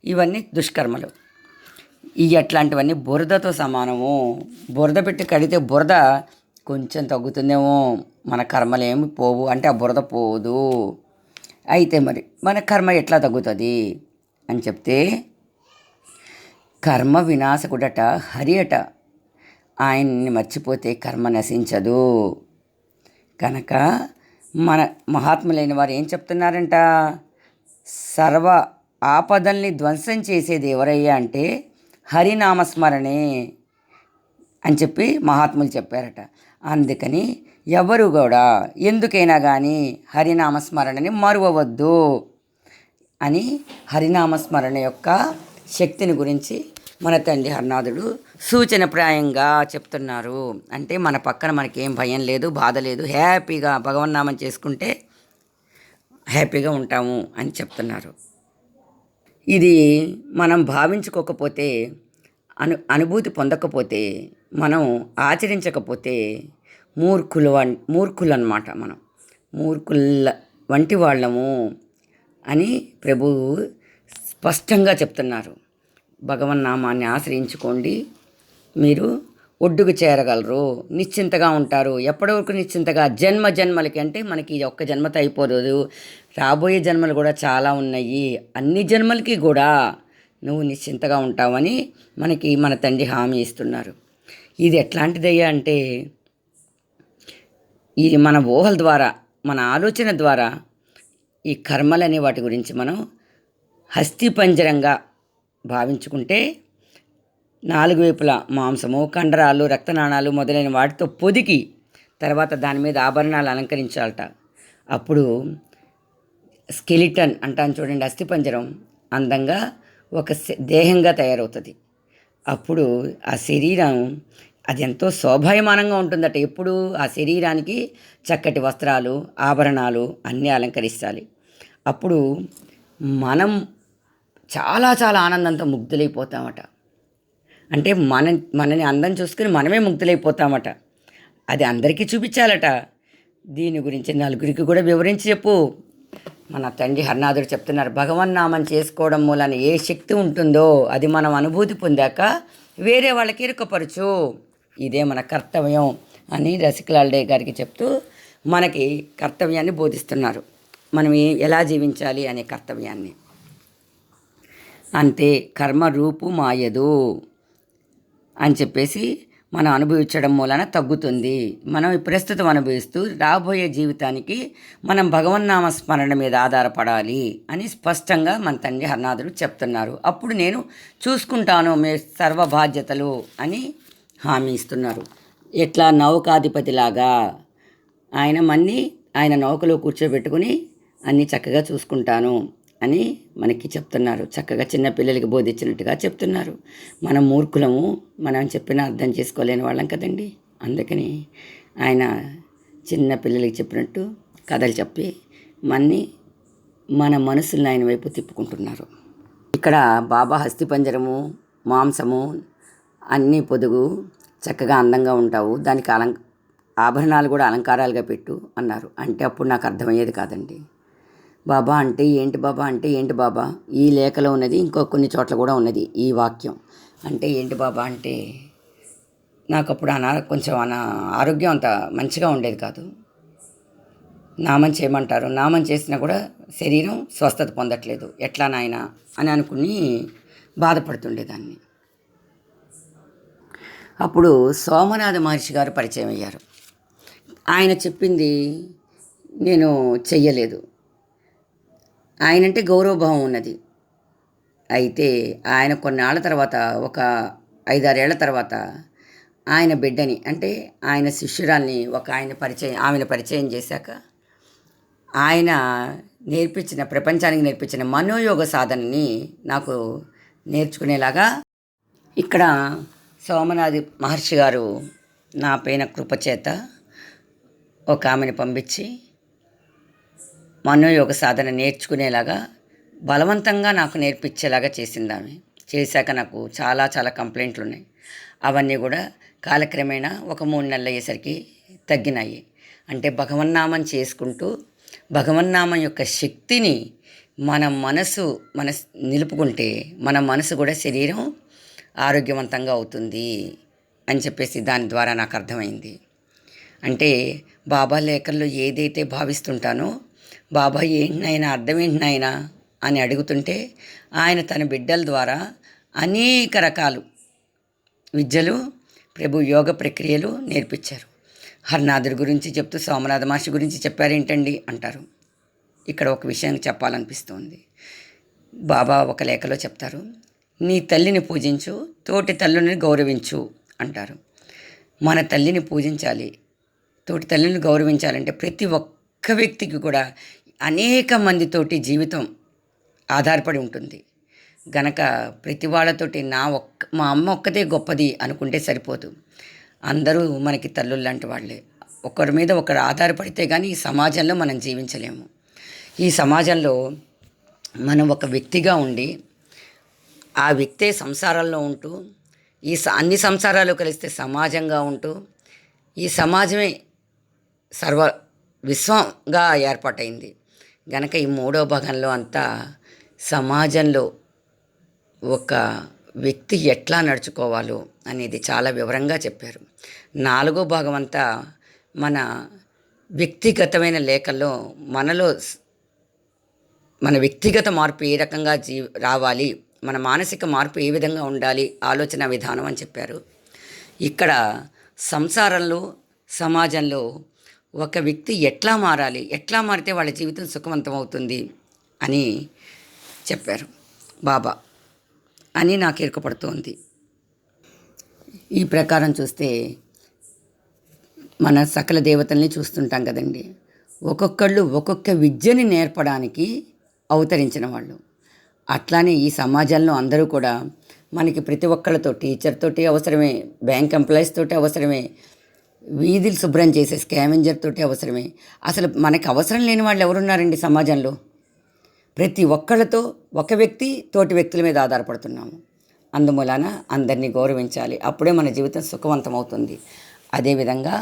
ఇవన్నీ దుష్కర్మలు. అట్లాంటివన్నీ బురదతో సమానము. బురద పెట్టి కడిగితే బురద కొంచెం తగ్గుతుందేమో, మన కర్మలు ఏమి పోవు అంటే ఆ బురద పోదు. అయితే మరి మన కర్మ ఎట్లా తగ్గుతుంది అని చెప్తే, కర్మ వినాశకుడట హరి అట, ఆయన్ని మర్చిపోతే కర్మ నశించదు. కనుక మన మహాత్ములైన వారు ఏం చెప్తున్నారంట, సర్వ ఆపదల్ని ధ్వంసం చేసేది ఎవరయ్యా అంటే హరినామస్మరణే అని చెప్పి మహాత్ములు చెప్పారట. అందుకని ఎవరు కూడా ఎందుకైనా కానీ హరినామస్మరణని మరువవద్దు అని హరినామస్మరణ యొక్క శక్తిని గురించి మన తండ్రి హరినాథుడు సూచనప్రాయంగా చెప్తున్నారు. అంటే మన పక్కన మనకేం భయం లేదు, బాధ లేదు, హ్యాపీగా భగవన్నామం చేసుకుంటే హ్యాపీగా ఉంటాము అని చెప్తున్నారు. ఇది మనం భావించుకోకపోతే, అనుభూతి పొందకపోతే, మనం ఆచరించకపోతే మూర్ఖులు అన్నమాట. మనం మూర్ఖుల వంటి వాళ్ళము అని ప్రభువు స్పష్టంగా చెప్తున్నారు. భగవన్నామాన్ని ఆశ్రయించుకోండి, మీరు ఒడ్డుకు చేరగలరు, నిశ్చింతగా ఉంటారు. ఎప్పటి వరకు నిశ్చింతగా? జన్మలకి. అంటే మనకి ఇది ఒక్క జన్మతో అయిపోదు, రాబోయే జన్మలు కూడా చాలా ఉన్నాయి. అన్ని జన్మలకి కూడా నువ్వు నిశ్చింతగా ఉంటావని మనకి మన తండ్రి హామీ ఇస్తున్నారు. ఇది ఎట్లాంటిదయ్యా అంటే, ఇది మన ఊహల ద్వారా, మన ఆలోచన ద్వారా ఈ కర్మలనే వాటి గురించి మనం హస్తిపంజరంగా భావించుకుంటే, నాలుగు వైపులా మాంసము, కండరాలు, రక్తనాళాలు మొదలైన వాటితో పొదికి తర్వాత దాని మీద ఆభరణాలు అలంకరించాలట. అప్పుడు స్కెలిటన్ అంటాను చూడండి, అస్థిపంజరం అందంగా ఒక దేహంగా తయారవుతుంది. అప్పుడు ఆ శరీరం అది ఎంతో శోభాయమానంగా ఉంటుందట. ఎప్పుడు ఆ శరీరానికి చక్కటి వస్త్రాలు, ఆభరణాలు అన్నీ అలంకరించాలి. అప్పుడు మనం చాలా చాలా ఆనందంతో ముగ్ధులైపోతామట. అంటే మనని అందం చూసుకుని మనమే ముగ్ధులైపోతామట. అది అందరికీ చూపించాలట. దీని గురించి నలుగురికి కూడా వివరించి చెప్పు. మన తండ్రి హరినాథుడు చెప్తున్నారు, భగవన్నామం చేసుకోవడం మూలాన ఏ శక్తి ఉంటుందో అది మనం అనుభూతి పొందాక వేరే వాళ్ళకి ఇరుకపరచు, ఇదే మన కర్తవ్యం అని రసికలాల్ గారికి చెప్తూ మనకి కర్తవ్యాన్ని బోధిస్తున్నారు. మనం ఎలా జీవించాలి అనే కర్తవ్యాన్ని. అంతే, కర్మ రూపు మాయదు అని చెప్పేసి మనం అనుభవించడం మూలన తగ్గుతుంది. మనం ప్రస్తుతం అనుభవిస్తూ రాబోయే జీవితానికి మనం భగవన్నామ స్మరణ మీద ఆధారపడాలి అని స్పష్టంగా మన తండ్రి హరినాథుడు చెప్తున్నారు. అప్పుడు నేను చూసుకుంటాను మీ సర్వ బాధ్యతలు అని హామీ ఇస్తున్నారు. ఎట్లా నౌకాధిపతిలాగా ఆయన నౌకలో కూర్చోబెట్టుకుని అన్నీ చక్కగా చూసుకుంటాను అని మనకి చెప్తున్నారు. చక్కగా చిన్న పిల్లలకి బోధించినట్టుగా చెప్తున్నారు. మనం మూర్ఖులము, మనం చెప్పినా అర్థం చేసుకోలేని వాళ్ళం కదండి. అందుకని ఆయన చిన్న పిల్లలకి చెప్పినట్టు కథలు చెప్పి మన మనసులను ఆయన వైపు తిప్పుకుంటున్నారు. ఇక్కడ బాబా హస్తిపంజరము, మాంసము అన్నీ పొదుగు చక్కగా అందంగా ఉంటావు, దానికి ఆభరణాలు కూడా అలంకారాలుగా పెట్టు అన్నారు. అంటే అప్పుడు నాకు అర్థమయ్యేది కాదండి. బాబా అంటే ఏంటి, బాబా అంటే ఏంటి బాబా, ఈ లేఖలో ఉన్నది ఇంకో కొన్ని చోట్ల కూడా ఉన్నది ఈ వాక్యం. అంటే ఏంటి బాబా అంటే నాకు అప్పుడు కొంచెం ఆరోగ్యం అంత మంచిగా ఉండేది కాదు. నామం చేయమంటారు, నామం చేసినా కూడా శరీరం స్వస్థత పొందట్లేదు, ఎట్లా నాయనా అని అనుకుని బాధపడుతుండేదాన్ని. అప్పుడు సోమనాథ మహర్షి గారు పరిచయం అయ్యారు. ఆయన చెప్పింది నేను చెయ్యలేదు. ఆయనంటే గౌరవభావం ఉన్నది. అయితే ఆయన కొన్నాళ్ళ తర్వాత, ఒక 5-6 ఏళ్ల తర్వాత ఆయన బిడ్డని, అంటే ఆయన శిష్యురాల్ని ఆమెను పరిచయం చేశాక ఆయన ప్రపంచానికి నేర్పించిన మనోయోగ సాధనని నాకు నేర్చుకునేలాగా ఇక్కడ సోమనాథి మహర్షి గారు నా పైన కృపచేత ఒక ఆమెను పంపించి మనోయోగ సాధన నేర్చుకునేలాగా బలవంతంగా నాకు నేర్పించేలాగా చేసింది ఆమె. చేశాక నాకు చాలా చాలా కంప్లైంట్లు ఉన్నాయి. అవన్నీ కూడా కాలక్రమేణా ఒక 3 నెలలు అయ్యేసరికి తగ్గినాయి. అంటే భగవన్నామం చేసుకుంటూ భగవన్నామం యొక్క శక్తిని మన మనసు నిలుపుకుంటే మన మనసు కూడా శరీరం ఆరోగ్యవంతంగా అవుతుంది అని చెప్పేసి దాని ద్వారా నాకు అర్థమైంది. అంటే బాబా లేఖల్లో ఏదైతే భావిస్తుంటానో, బాబా ఏంటినైనా అర్థం ఏంటినైనా అని అడుగుతుంటే ఆయన తన బిడ్డల ద్వారా అనేక రకాలు విద్యలు, ప్రభు యోగ ప్రక్రియలు నేర్పించారు. హరినాథుడి గురించి చెప్తూ సోమనాథ మహర్షి గురించి చెప్పారేంటండి అంటారు. ఇక్కడ ఒక విషయం చెప్పాలనిపిస్తుంది. బాబా ఒక లేఖలో చెప్తారు, నీ తల్లిని పూజించు, తోటి తల్లుని గౌరవించు అంటారు. మన తల్లిని పూజించాలి, తోటి తల్లిని గౌరవించాలంటే ప్రతి ఒక్క వ్యక్తికి కూడా అనేక మందితోటి జీవితం ఆధారపడి ఉంటుంది గనక ప్రతి వాళ్ళతోటి మా అమ్మ ఒక్కతే గొప్పది అనుకుంటే సరిపోదు. అందరూ మనకి తల్లులు లాంటి వాళ్ళే. ఒకరి మీద ఒకరు ఆధారపడితే కానీ ఈ సమాజంలో మనం జీవించలేము. ఈ సమాజంలో మనం ఒక వ్యక్తిగా ఉండి ఆ వ్యక్తే సంసారాల్లో ఉంటూ అన్ని సంసారాలు కలిస్తే సమాజంగా ఉంటూ ఈ సమాజమే సర్వ విశ్వంగా ఏర్పాటైంది గనక ఈ 3వ భాగంలో అంతా సమాజంలో ఒక వ్యక్తి ఎట్లా నడుచుకోవాలో అనేది చాలా వివరంగా చెప్పారు. 4వ భాగం అంతా మన వ్యక్తిగతమైన లేఖల్లో మన వ్యక్తిగత మార్పు ఏ రకంగా రావాలి, మన మానసిక మార్పు ఏ విధంగా ఉండాలి, ఆలోచన విధానం అని చెప్పారు. ఇక్కడ సంసారంలో సమాజంలో ఒక వ్యక్తి ఎట్లా మారాలి, ఎట్లా మారితే వాళ్ళ జీవితం సుఖవంతం అవుతుంది అని చెప్పారు బాబా అని నాకు ఇరుకపడుతోంది. ఈ ప్రకారం చూస్తే మన సకల దేవతల్ని చూస్తుంటాం కదండి. ఒక్కొక్కళ్ళు ఒక్కొక్క విద్యని నేర్పడానికి అవతరించిన వాళ్ళు. అట్లానే ఈ సమాజంలో అందరూ కూడా మనకి ప్రతి ఒక్కళ్ళతో, టీచర్ తోటి అవసరమే, బ్యాంక్ ఎంప్లాయీస్ తోటి అవసరమే, వీధులు శుభ్రం చేసే స్కావెంజర్ తోటి అవసరమే. అసలు మనకి అవసరం లేని వాళ్ళు ఎవరున్నారండి సమాజంలో? ప్రతి ఒక్కళ్ళతో ఒక వ్యక్తి తోటి వ్యక్తుల మీద ఆధారపడుతున్నాము. అందుమూలన అందరినీ గౌరవించాలి, అప్పుడే మన జీవితం సుఖవంతం అవుతుంది. అదేవిధంగా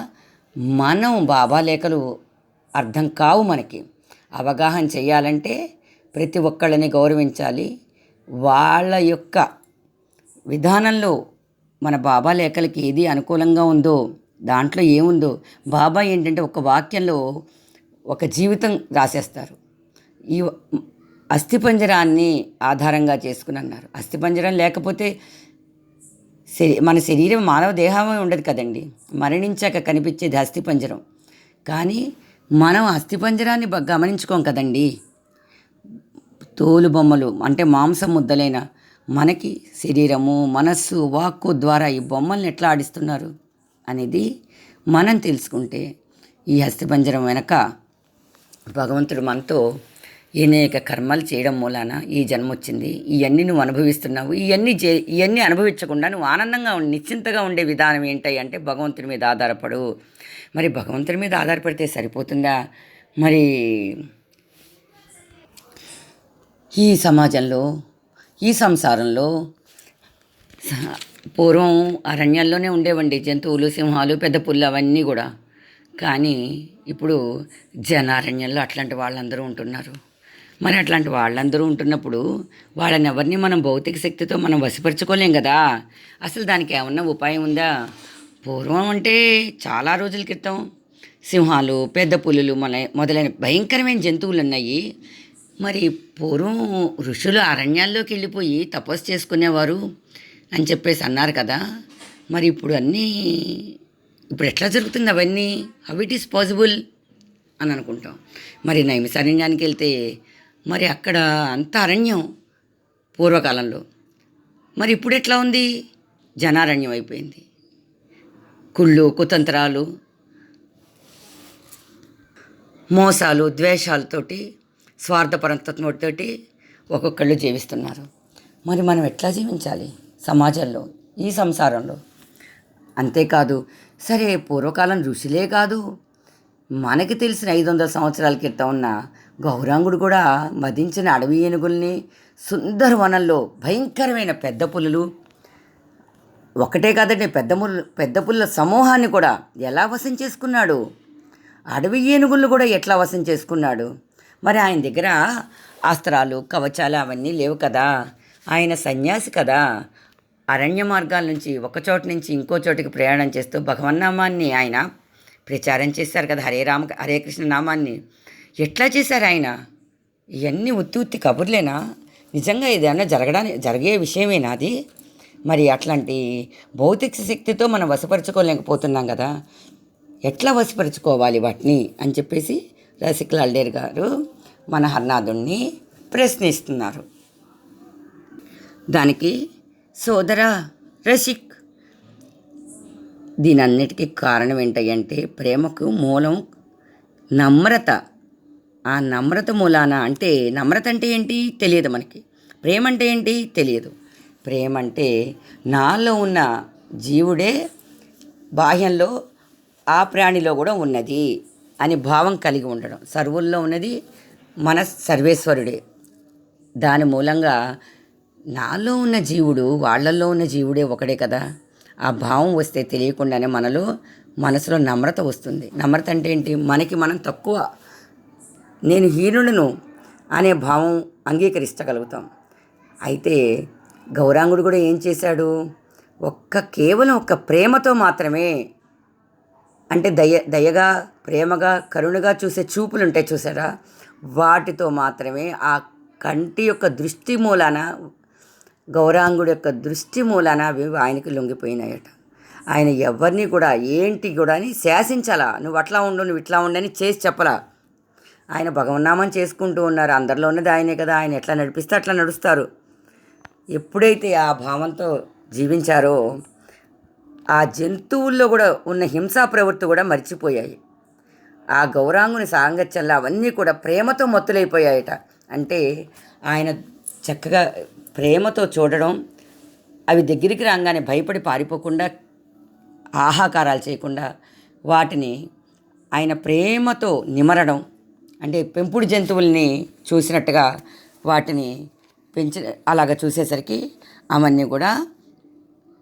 మనం బాబా లేఖలు అర్థం కావు, మనకి అవగాహన చేయాలంటే ప్రతి ఒక్కళ్ళని గౌరవించాలి. వాళ్ళ యొక్క విధానంలో మన బాబా లేఖలకి ఏది అనుకూలంగా ఉందో, దాంట్లో ఏముందో, బాబా ఏంటంటే ఒక వాక్యంలో ఒక జీవితం రాసేస్తారు. ఈ అస్థిపంజరాన్ని ఆధారంగా చేసుకుని అన్నారు. అస్థిపంజరం లేకపోతే మన శరీరం, మానవ దేహమే ఉండదు కదండి. మరణించాక కనిపించేది అస్థిపంజరం. కానీ మనం అస్థిపంజరాన్ని గమనించుకోం కదండి. తోలు బొమ్మలు అంటే మాంసం ముద్దలైన మనకి శరీరము, మనస్సు, వాక్కు ద్వారా ఈ బొమ్మల్ని ఎట్లా ఆడిస్తున్నారు అనేది మనం తెలుసుకుంటే, ఈ అస్థిపంజరం వెనక భగవంతుడు మనతో అనేక కర్మలు చేయడం మూలాన ఈ జన్మ వచ్చింది. ఇవన్నీ నువ్వు అనుభవిస్తున్నావు. ఇవన్నీ అనుభవించకుండా నువ్వు ఆనందంగా నిశ్చింతగా ఉండే విధానం ఏంటి అంటే భగవంతుడి మీద ఆధారపడు. మరి భగవంతుడి మీద ఆధారపడితే సరిపోతుందా? మరి ఈ సమాజంలో, ఈ సంసారంలో పూర్వం అరణ్యాల్లోనే ఉండేవండి జంతువులు, సింహాలు, పెద్ద పుల్లు అవన్నీ కూడా. కానీ ఇప్పుడు జనారణ్యంలో అట్లాంటి వాళ్ళందరూ ఉంటున్నారు. మరి అట్లాంటి వాళ్ళందరూ ఉంటున్నప్పుడు వాళ్ళని ఎవరిని మనం భౌతిక శక్తితో మనం వశపరుచుకోలేం కదా. అసలు దానికి ఏమన్నా ఉపాయం ఉందా? పూర్వం అంటే చాలా రోజుల క్రితం సింహాలు, పెద్ద పులులు మొదలైన భయంకరమైన జంతువులు ఉన్నాయి. మరి పూర్వం ఋషులు అరణ్యాల్లోకి వెళ్ళిపోయి తపస్సు చేసుకునేవారు అని చెప్పేసి అన్నారు కదా. మరి ఇప్పుడు ఎట్లా జరుగుతుంది అవన్నీ? హౌ ఇట్ ఈస్ పాసిబుల్ అని అనుకుంటాం. మరి నైమిసారణ్యానికి వెళ్తే మరి అక్కడ అంత అరణ్యం పూర్వకాలంలో. మరి ఇప్పుడు ఎట్లా ఉంది? జనారణ్యం అయిపోయింది. కుళ్ళు, కుతంత్రాలు, మోసాలు, ద్వేషాలతోటి, స్వార్థపరతతోటి ఒక్కొక్కళ్ళు జీవిస్తున్నారు. మరి మనం ఎట్లా జీవించాలి సమాజంలో, ఈ సంసారంలో? అంతేకాదు, సరే పూర్వకాలం ఋషులే కాదు, మనకి తెలిసిన 500 సంవత్సరాల క్రితం ఉన్న గౌరాంగుడు కూడా మదించిన అడవి ఏనుగుల్ని, సుందరవనంలో భయంకరమైన పెద్ద పులులు, ఒకటే కాదండి, పెద్ద పుల్ల సమూహాన్ని కూడా ఎలా వశం చేసుకున్నాడు? అడవి ఏనుగులను కూడా ఎట్లా వశం చేసుకున్నాడు? మరి ఆయన దగ్గర అస్త్రాలు, కవచాలు అవన్నీ లేవు కదా. ఆయన సన్యాసి కదా. అరణ్య మార్గాల నుంచి ఒక చోట నుంచి ఇంకో చోటికి ప్రయాణం చేస్తూ భగవన్నామాన్ని ఆయన ప్రచారం చేశారు కదా. హరే కృష్ణ నామాన్ని ఎట్లా చేశారు ఆయన? ఇవన్నీ ఉత్తి కబుర్లేనా? నిజంగా ఏదైనా జరిగే విషయమేనా అది? మరి అట్లాంటి భౌతిక శక్తితో మనం వశపరుచుకోలేకపోతున్నాం కదా. ఎట్లా వశపరుచుకోవాలి వాటిని అని చెప్పేసి రసికలాల్ డేర్ గారు మన హర్నాథుణ్ణి ప్రశ్నిస్తున్నారు. దానికి సోదరా రసిక్, దీనన్నిటికీ కారణం ఏంటంటే ప్రేమకు మూలం నమ్రత. ఆ నమ్రత మూలాన, అంటే నమ్రత అంటే ఏంటి తెలియదు మనకి, ప్రేమ అంటే ఏంటి తెలియదు. ప్రేమ అంటే నాలో ఉన్న జీవుడే బాహ్యంలో ఆ ప్రాణిలో కూడా ఉన్నది అని భావం కలిగి ఉండడం. సర్వుల్లో ఉన్నది మన సర్వేశ్వరుడే. దాని మూలంగా నాలో ఉన్న జీవుడు వాళ్ళల్లో ఉన్న జీవుడే ఒకడే కదా. ఆ భావం వస్తే తెలియకుండానే మనసులో నమ్రత వస్తుంది. నమ్రత అంటే ఏంటి? మనకి మనం తక్కువ, నేను హీనుడును అనే భావం అంగీకరించగలుగుతాం. అయితే గౌరాంగుడు కూడా ఏం చేశాడు? కేవలం ప్రేమతో మాత్రమే, అంటే దయగా, ప్రేమగా, కరుణగా చూసే చూపులు ఉంటాయి చూసారా, వాటితో మాత్రమే, ఆ కంటి యొక్క దృష్టి మూలాన, గౌరాంగుడి యొక్క దృష్టి మూలాన అవి ఆయనకి లొంగిపోయినాయట. ఆయన ఎవరిని కూడా ఏంటి కూడా అని శాసించాలా, నువ్వు అట్లా ఉండు, నువ్వు ఇట్లా ఉండని చేసి చెప్పలా. ఆయన భగవన్నామం చేసుకుంటూ ఉన్నారు. అందరిలో ఉన్నది ఆయనే కదా. ఆయన ఎట్లా నడిపిస్తే అట్లా నడుస్తారు. ఎప్పుడైతే ఆ భావంతో జీవించారో ఆ జంతువుల్లో కూడా ఉన్న హింసా ప్రవృత్తి కూడా మర్చిపోయాయి. ఆ గౌరాంగుని సాంగత్యంలో అవన్నీ కూడా ప్రేమతో మత్తులైపోయాయట. అంటే ఆయన చక్కగా ప్రేమతో చూడడం, అవి దగ్గరికి రాగానే భయపడి పారిపోకుండా, ఆహాకారాలు చేయకుండా వాటిని ఆయన ప్రేమతో నిమరడం, అంటే పెంపుడు జంతువుల్ని చూసినట్టుగా వాటిని అలాగ చూసేసరికి అవన్నీ కూడా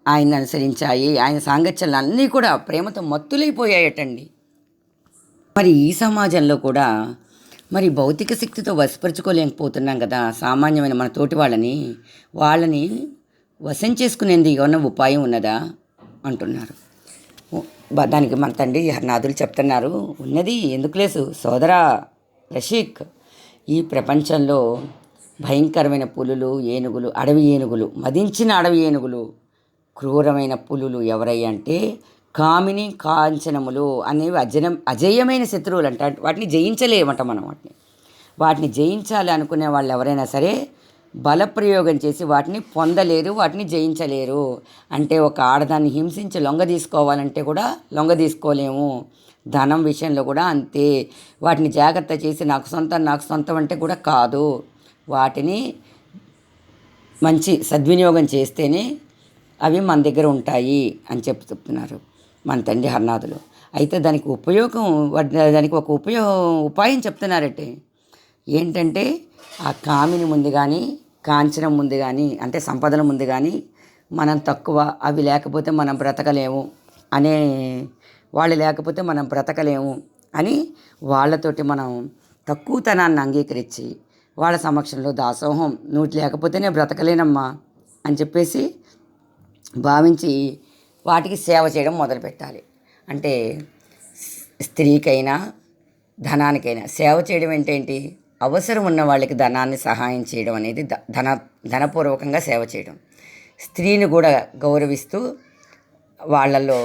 ఆయన అనుసరించాయి. ఆయన సాంగత్యాలు అన్నీ కూడా ప్రేమతో మత్తులైపోయాయటండి. మరి ఈ సమాజంలో కూడా మరి భౌతిక శక్తితో వశపరుచుకోలేకపోతున్నాం కదా సామాన్యమైన మన తోటి వాళ్ళని వశం చేసుకునేందుకు ఏమన్నా ఉపాయం ఉన్నదా అంటున్నారు. దానికి మన తండ్రి హర్నాథులు చెప్తున్నారు, ఉన్నది, ఎందుకు లేదు సోదరా రషీక్. ఈ ప్రపంచంలో భయంకరమైన పులులు, ఏనుగులు, అడవి ఏనుగులు, మదించిన అడవి ఏనుగులు, క్రూరమైన పులులు ఎవరయ్యా అంటే కామిని, కాంచనములు అనేవి అజేయమైన శత్రువులు అంట. వాటిని జయించలేమంట మనం. వాటిని జయించాలి అనుకునే వాళ్ళు ఎవరైనా సరే బలప్రయోగం చేసి వాటిని పొందలేరు, వాటిని జయించలేరు. అంటే ఒక ఆడదాన్ని హింసించి లొంగ తీసుకోవాలంటే కూడా లొంగ తీసుకోలేము. ధనం విషయంలో కూడా అంతే. వాటిని జాగ్రత్త చేసి నాకు సొంతం అంటే కూడా కాదు. వాటిని మంచి సద్వినియోగం చేస్తేనే అవి మన దగ్గర ఉంటాయి అని చెప్తున్నారు మన తండ్రి హర్నాథులు. అయితే దానికి ఒక ఉపాయం చెప్తున్నారట. ఏంటంటే ఆ కామిని ముందు కానీ, కాంచనం ముందు కానీ, అంటే సంపదల ముందు కానీ మనం తక్కువ, అవి లేకపోతే మనం బ్రతకలేము అనే వాళ్ళు లేకపోతే మనం బ్రతకలేము అని వాళ్ళతోటి మనం తక్కువతనాన్ని అంగీకరించి వాళ్ళ సమక్షంలో దాసోహం నువ్వు లేకపోతేనే బ్రతకలేనమ్మా అని చెప్పేసి భావించి వాటికి సేవ చేయడం మొదలుపెట్టాలి. అంటే స్త్రీకైనా ధనానికైనా సేవ చేయడం ఏంటేంటి, అవసరం ఉన్న వాళ్ళకి ధనాన్ని సహాయం చేయడం అనేది ధనపూర్వకంగా సేవ చేయడం. స్త్రీని కూడా గౌరవిస్తూ వాళ్ళల్లో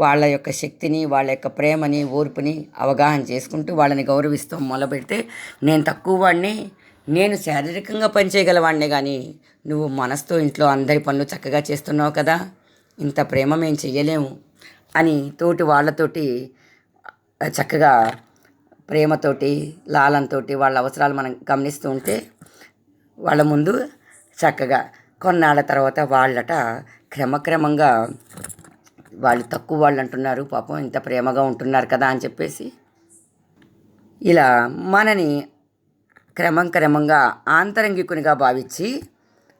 వాళ్ళ యొక్క శక్తిని, వాళ్ళ యొక్క ప్రేమని, ఓర్పుని అవగాహన చేసుకుంటూ వాళ్ళని గౌరవిస్తూ మొదలుపెడితే, నేను తక్కువ వాడిని, నేను శారీరకంగా పనిచేయగలవాడినే కానీ నువ్వు మనసుతో ఇంట్లో అందరి పనులు చక్కగా చేస్తున్నావు కదా, ఇంత ప్రేమ మేము చెయ్యలేము అని తోటి వాళ్ళతోటి చక్కగా ప్రేమతోటి లాలంతోటి వాళ్ళ అవసరాలు మనం గమనిస్తూ ఉంటే వాళ్ళ ముందు చక్కగా కొన్నాళ్ళ తర్వాత వాళ్ళట క్రమక్రమంగా వాళ్ళు తక్కువ వాళ్ళు అంటున్నారు, పాపం ఇంత ప్రేమగా ఉంటున్నారు కదా అని చెప్పేసి ఇలా మనని క్రమంగా ఆంతరంగికునిగా భావించి,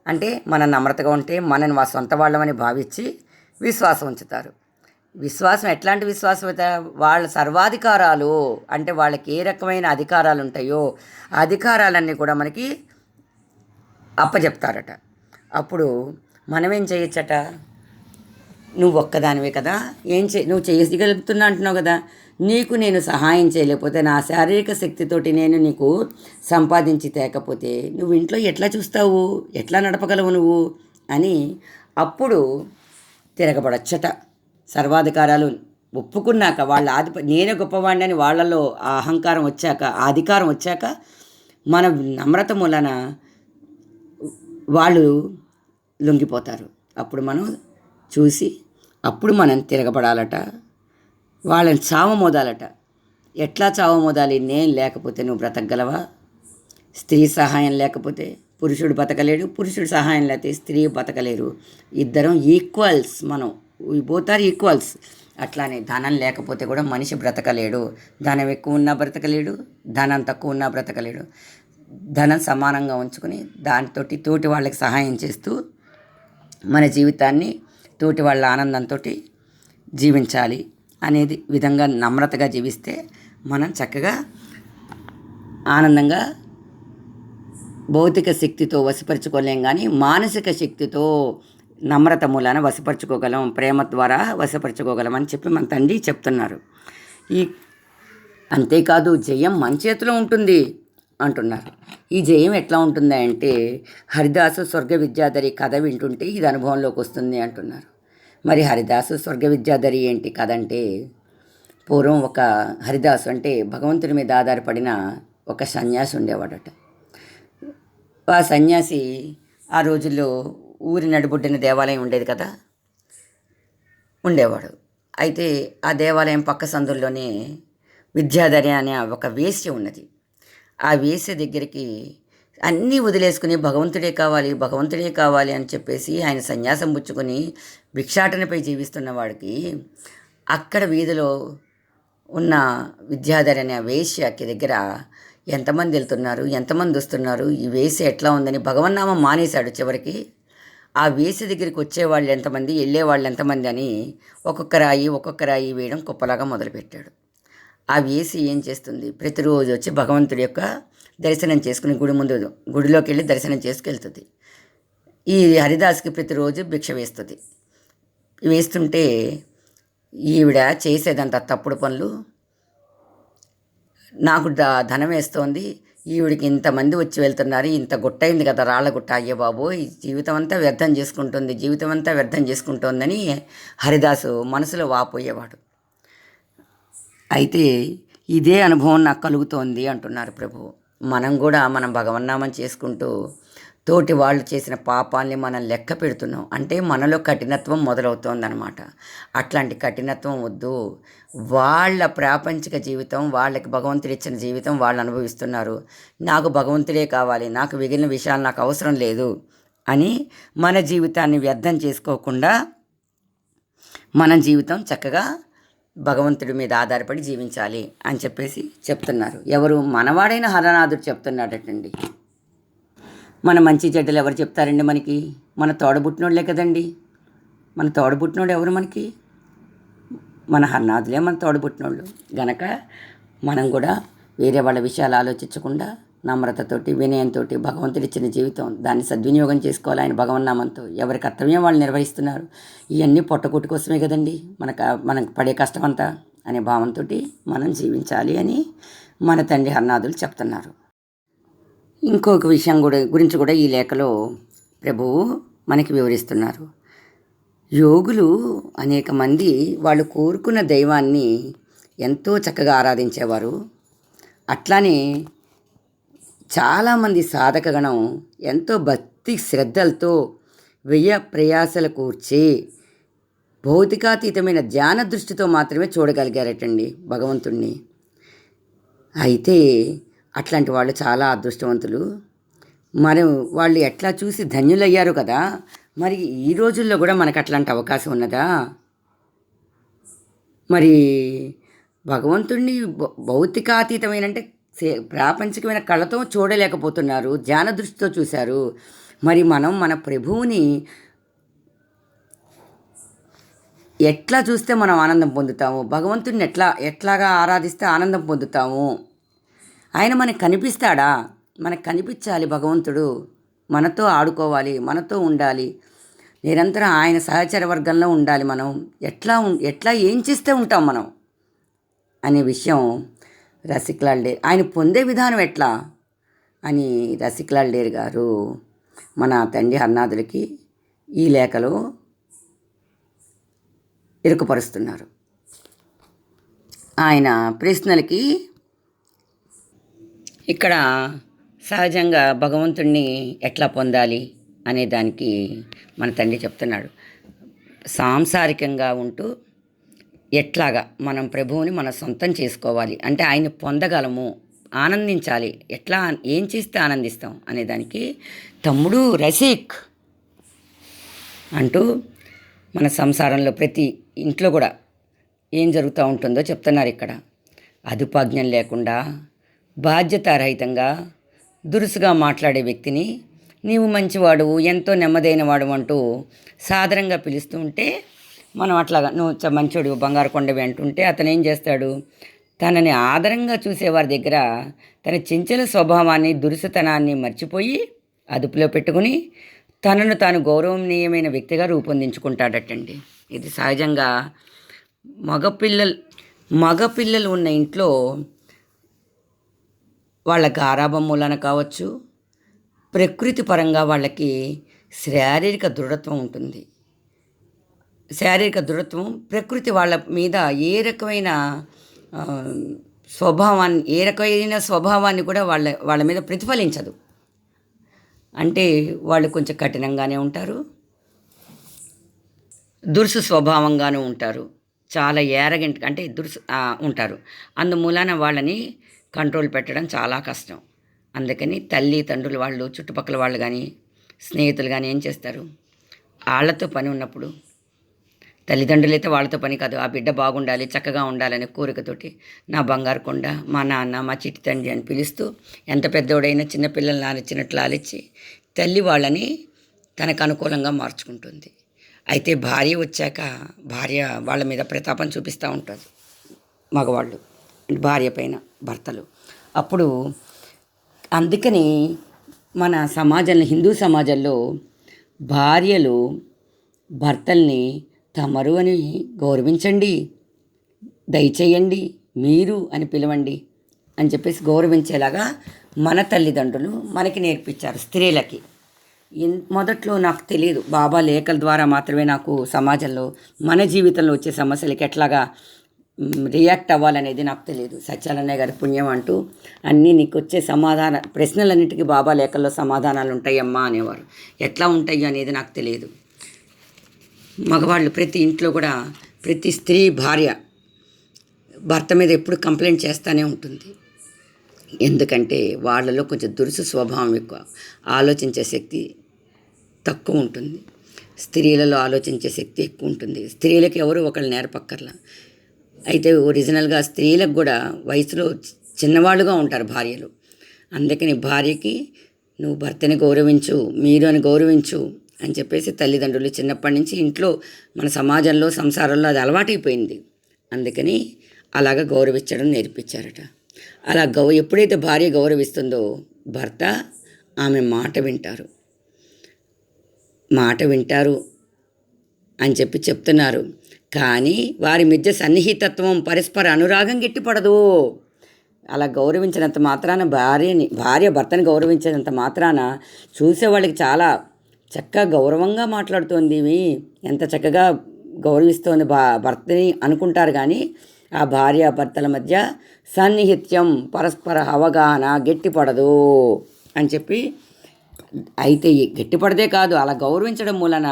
అంటే మన నమ్రతగా ఉంటే మనని మా సొంత వాళ్ళమని భావించి విశ్వాసం ఉంచుతారు. విశ్వాసం ఎట్లాంటి విశ్వాసం అయితే వాళ్ళ సర్వాధికారాలు, అంటే వాళ్ళకి ఏ రకమైన అధికారాలు ఉంటాయో ఆ అధికారాలన్నీ కూడా మనకి అప్పచెప్తారట. అప్పుడు మనమేం చేయొచ్చట, నువ్వు ఒక్కదానివే కదా, నువ్వు చేయగలుగుతున్నా అంటున్నావు కదా, నీకు నేను సహాయం చేయలేకపోతే నా శారీరక శక్తితోటి నేను నీకు సంపాదించి తేకపోతే నువ్వు ఇంట్లో ఎట్లా చూస్తావు, ఎట్లా నడపగలవు నువ్వు అని అప్పుడు తిరగబడచ్చట. సర్వాధికారాలు ఒప్పుకున్నాక వాళ్ళ నేనే గొప్పవాడిని అని వాళ్ళలో ఆ అహంకారం వచ్చాక, ఆ అధికారం వచ్చాక మన నమ్రత మూలన వాళ్ళు లొంగిపోతారు. అప్పుడు మనం చూసి అప్పుడు మనం తిరగబడాలట, వాళ్ళని చావమోదాలట. ఎట్లా చావమోదాలి, నేను లేకపోతే నువ్వు బ్రతకగలవా, స్త్రీ సహాయం లేకపోతే పురుషుడు బతకలేడు, పురుషుడు సహాయం లేకపోతే స్త్రీ బతకలేరు, ఇద్దరం ఈక్వల్స్, మనం బోత్ ఆర్ ఈక్వల్స్. అట్లానే ధనం లేకపోతే కూడా మనిషి బ్రతకలేడు, ధనం ఎక్కువ ఉన్నా బ్రతకలేడు, ధనం తక్కువ ఉన్నా బ్రతకలేడు. ధనం సమానంగా ఉంచుకొని దాంతో తోటి వాళ్ళకి సహాయం చేస్తూ మన జీవితాన్ని తోటి వాళ్ళ ఆనందంతో జీవించాలి అనేది విధంగా నమ్రతగా జీవిస్తే మనం చక్కగా ఆనందంగా భౌతిక శక్తితో వశపరుచుకోలేం, కానీ మానసిక శక్తితో నమ్రత మూలాన వశపరుచుకోగలం, ప్రేమ ద్వారా వశపరుచుకోగలం అని చెప్పి మన తండ్రి చెప్తున్నారు. అంతేకాదు జయం మన చేతిలో ఉంటుంది అంటున్నారు. ఈ జయం ఎట్లా ఉంటుంది అంటే, హరిదాసు స్వర్గ విద్యాధరి కథ వింటుంటే ఇది అనుభవంలోకి వస్తుంది అంటున్నారు. మరి హరిదాసు స్వర్గ విద్యాధరి ఏంటి కథ అంటే, పూర్వం ఒక హరిదాసు అంటే భగవంతుడి మీద ఆధారపడిన ఒక సన్యాసి ఉండేవాడట. ఆ సన్యాసి ఆ రోజుల్లో ఊరి నడిబొడ్డిన దేవాలయం ఉండేది కదా, ఉండేవాడు. అయితే ఆ దేవాలయం పక్క సందుల్లోనే విద్యాధరి అనే ఒక వేశ్య ఉన్నది. ఆ వేశ్య దగ్గరికి అన్నీ వదిలేసుకుని భగవంతుడే కావాలి అని చెప్పేసి ఆయన సన్యాసం పుచ్చుకొని భిక్షాటనపై జీవిస్తున్న వాడికి అక్కడ వీధిలో ఉన్న విద్యాధరి అనే వేశ్యకి దగ్గర ఎంతమంది వెళ్తున్నారు, ఎంతమంది వస్తున్నారు, ఈ వేశ్య ఎట్లా ఉందని భగవన్నామం మానేశాడు. చివరికి ఆ వేశ్య దగ్గరికి వచ్చేవాళ్ళు ఎంతమంది, వెళ్ళేవాళ్ళు ఎంతమంది అని ఒక్కొక్క రాయి వేయడం కుప్పలాగా మొదలుపెట్టాడు. ఆ వేసి ఏం చేస్తుంది, ప్రతిరోజు వచ్చి భగవంతుడి యొక్క దర్శనం చేసుకుని గుడిలోకి వెళ్ళి దర్శనం చేసుకెళ్తుంది. ఈ హరిదాస్కి ప్రతిరోజు భిక్ష వేస్తుంది. వేస్తుంటే ఈవిడ చేసేదంత తప్పుడు పనులు, నాకు ధనం వేస్తోంది, ఈవిడికి ఇంతమంది వచ్చి వెళ్తున్నారు, ఇంత గుట్టయింది కదా రాళ్ళ గుట్ట, అయ్యే బాబు ఈ జీవితం అంతా వ్యర్థం చేసుకుంటోందని హరిదాసు మనసులో వాపోయేవాడు. అయితే ఇదే అనుభవం నాకు కలుగుతోంది అంటున్నారు ప్రభువు. మనం కూడా మనం భగవన్నామం చేసుకుంటూ తోటి వాళ్ళు చేసిన పాపాల్ని మనం లెక్క పెడుతున్నాం అంటే మనలో కఠినత్వం మొదలవుతోందనమాట. అట్లాంటి కఠినత్వం వద్దు. వాళ్ళ ప్రాపంచిక జీవితం, వాళ్ళకి భగవంతుడు ఇచ్చిన జీవితం వాళ్ళు అనుభవిస్తున్నారు, నాకు భగవంతుడే కావాలి, నాకు మిగిలిన విషయాలు నాకు అవసరం లేదు అని మన జీవితాన్ని వ్యర్థం చేసుకోకుండా మన జీవితం చక్కగా భగవంతుడి మీద ఆధారపడి జీవించాలి అని చెప్పేసి చెప్తున్నారు. ఎవరు, మనవాడైన హరనాథుడు చెప్తున్నాడటండి. మన మంచి చెడ్డలు ఎవరు చెప్తారండి మనకి, మన తోడబుట్టినోళ్ళే కదండి. మన తోడబుట్టినోడు ఎవరు మనకి, మన హర్నాథులే మన తోడబుట్టినోళ్ళు గనక మనం కూడా వేరే వాళ్ళ విషయాలు ఆలోచించకుండా నమ్రతతోటి వినయంతో భగవంతుడు ఇచ్చిన జీవితం దాన్ని సద్వినియోగం చేసుకోవాలి. ఆయన భగవన్నామంతో ఎవరి కర్తవ్యం వాళ్ళు నిర్వహిస్తున్నారు. ఇవన్నీ పొట్టకూటి కోసమే కదండి, మనకు పడే కష్టం అంతా అనే భావంతో మనం జీవించాలి అని మన తండ్రి హర్నాథులు చెప్తున్నారు. ఇంకొక విషయం గురించి కూడా ఈ లేఖలో ప్రభువు మనకి వివరిస్తున్నారు. యోగులు అనేక మంది వాళ్ళు కోరుకున్న దైవాన్ని ఎంతో చక్కగా ఆరాధించేవారు. అట్లానే చాలామంది సాధకగణం ఎంతో భక్తి శ్రద్ధలతో వ్యయ ప్రయాసలు కూర్చి భౌతికాతీతమైన ధ్యాన దృష్టితో మాత్రమే చూడగలిగారటండి భగవంతుణ్ణి. అయితే అట్లాంటి వాళ్ళు చాలా అదృష్టవంతులు. మరి వాళ్ళు ఎట్లా చూసి ధన్యులయ్యారు కదా, మరి ఈ రోజుల్లో కూడా మనకు అట్లాంటి అవకాశం ఉన్నదా? మరి భగవంతుణ్ణి భౌతికాతీతమైన అంటే ప్రాపంచికమైన కళ్ళతో చూడలేకపోతున్నారు, ధ్యాన దృష్టితో చూశారు. మరి మనం మన ప్రభువుని ఎట్లా చూస్తే మనం ఆనందం పొందుతాము, భగవంతుడిని ఎట్లాగా ఆరాధిస్తే ఆనందం పొందుతాము? ఆయన మనకు కనిపిస్తాడా? మనకు కనిపించాలి భగవంతుడు, మనతో ఆడుకోవాలి, మనతో ఉండాలి, నిరంతరం ఆయన సహచర వర్గంలో ఉండాలి. మనం ఎట్లా ఏం చేస్తే ఉంటాం మనం అనే విషయం రసిక్లాల్ డేర్ ఆయన పొందే విధానం ఎట్లా అని రసిక్లాల్ డేర్ గారు మన తండ్రి హర్నాథులకి ఈ లేఖలో ఇరుకుపరుస్తున్నారు. ఆయన ప్రశ్నలకి ఇక్కడ సహజంగా భగవంతుణ్ణి ఎట్లా పొందాలి అనే దానికి మన తండ్రి చెప్తున్నాడు. సాంసారికంగా ఉంటూ ఎట్లాగా మనం ప్రభువుని మన సొంతం చేసుకోవాలి అంటే ఆయన పొందగలము, ఆనందించాలి, ఎట్లా ఏం చేస్తే ఆనందిస్తాం అనే దానికి తమ్ముడు రసిక్ అంటూ మన సంసారంలో ప్రతి ఇంట్లో కూడా ఏం జరుగుతూ ఉంటుందో చెప్తున్నారు. ఇక్కడ అదుపాజ్ఞం లేకుండా బాధ్యతారహితంగా దురుసుగా మాట్లాడే వ్యక్తిని నీవు మంచివాడువు, ఎంతో నెమ్మదైన వాడు అంటూ సాదరంగా పిలుస్తూ ఉంటే మనం అట్లాగా నువ్వు మంచోడు బంగారు కొండవి అంటుంటే అతను ఏం చేస్తాడు, తనని ఆదరంగా చూసేవారి దగ్గర తన చెంచల స్వభావాన్ని దురుసుతనాన్ని మర్చిపోయి అదుపులో పెట్టుకుని తనను తాను గౌరవనీయమైన వ్యక్తిగా రూపొందించుకుంటాడటండి. ఇది సహజంగా మగపిల్లలు ఉన్న ఇంట్లో వాళ్ళ గారాబం మూలన కావచ్చు, ప్రకృతి పరంగా వాళ్ళకి శారీరక దృఢత్వం ఉంటుంది. శారీరక దృఢత్వం ప్రకృతి వాళ్ళ మీద ఏ రకమైన స్వభావాన్ని కూడా వాళ్ళ మీద ప్రతిఫలించదు. అంటే వాళ్ళు కొంచెం కఠినంగానే ఉంటారు, దురుసు స్వభావంగానూ ఉంటారు, చాలా ఏరగెంట్ అంటే ఉంటారు. అందుమూలాన వాళ్ళని కంట్రోల్ పెట్టడం చాలా కష్టం. అందుకని తల్లి తండ్రులు వాళ్ళు చుట్టుపక్కల వాళ్ళు కానీ స్నేహితులు కానీ ఏం చేస్తారు, వాళ్ళతో పని ఉన్నప్పుడు తల్లిదండ్రులు అయితే వాళ్ళతో పని కాదు, ఆ బిడ్డ బాగుండాలి చక్కగా ఉండాలనే కోరికతోటి నా బంగారు కొండ, మా నాన్న, మా చిట్టి తండ్రి అని పిలుస్తూ ఎంత పెద్దోడైనా చిన్నపిల్లల్ని ఆలిచ్చినట్లు ఆలిచ్చి తల్లి వాళ్ళని తనకు అనుకూలంగా మార్చుకుంటుంది. అయితే భార్య వచ్చాక భార్య వాళ్ళ మీద ప్రతాపం చూపిస్తూ ఉంటుంది మగవాళ్ళు, భార్య పైన భర్తలు. అప్పుడు అందుకని మన సమాజంలో, హిందూ సమాజంలో భార్యలు భర్తల్ని తమరు అని గౌరవించండి, దయచేయండి, మీరు అని పిలవండి అని చెప్పేసి గౌరవించేలాగా మన తల్లిదండ్రులు మనకి నేర్పించారు స్త్రీలకి. మొదట్లో నాకు తెలియదు, బాబా లేఖల ద్వారా మాత్రమే నాకు సమాజంలో మన జీవితంలో వచ్చే సమస్యలకి ఎట్లాగా రియాక్ట్ అవ్వాలనేది నాకు తెలియదు. సత్యాలన్నయ్య గారి పుణ్యం అంటూ అన్నీ నీకు వచ్చే ప్రశ్నలన్నిటికీ బాబా లేఖల్లో సమాధానాలు ఉంటాయమ్మా అనేవారు. ఎట్లా ఉంటాయి అనేది నాకు తెలియదు. మగవాళ్ళు ప్రతి ఇంట్లో కూడా ప్రతి స్త్రీ భార్య భర్త మీద ఎప్పుడు కంప్లైంట్ చేస్తూనే ఉంటుంది. ఎందుకంటే వాళ్ళలో కొంచెం దురుసు స్వభావం ఎక్కువ, ఆలోచించే శక్తి తక్కువ ఉంటుంది. స్త్రీలలో ఆలోచించే శక్తి ఎక్కువ ఉంటుంది. స్త్రీలకు ఎవరు ఒకళ్ళు నేర్పక్కర్లా. అయితే ఒరిజినల్గా స్త్రీలకు కూడా వయసులో చిన్నవాళ్ళుగా ఉంటారు భార్యలు. అందుకని భార్యకి నువ్వు భర్తని గౌరవించు, మీరు అని గౌరవించు అని చెప్పేసి తల్లిదండ్రులు చిన్నప్పటి నుంచి ఇంట్లో మన సమాజంలో సంసారంలో అది అలవాటైపోయింది. అందుకని అలాగ గౌరవించడం నేర్పించారట. అలా ఎప్పుడైతే భార్య గౌరవిస్తుందో భర్త ఆమె మాట వింటారు అని చెప్తున్నారు. కానీ వారి మధ్య సన్నిహితత్వం, పరస్పర అనురాగం గట్టిపడదు. అలా గౌరవించినంత మాత్రాన భార్య భర్తని గౌరవించినంత మాత్రాన చూసేవాళ్ళకి చాలా చక్కగా గౌరవంగా మాట్లాడుతోంది, ఎంత చక్కగా గౌరవిస్తోంది భర్తని అనుకుంటారు. కానీ ఆ భార్య భర్తల మధ్య సన్నిహిత్యం, పరస్పర అవగాహన గట్టిపడదు అని చెప్పి, అయితే గట్టిపడదే కాదు, అలా గౌరవించడం మూలన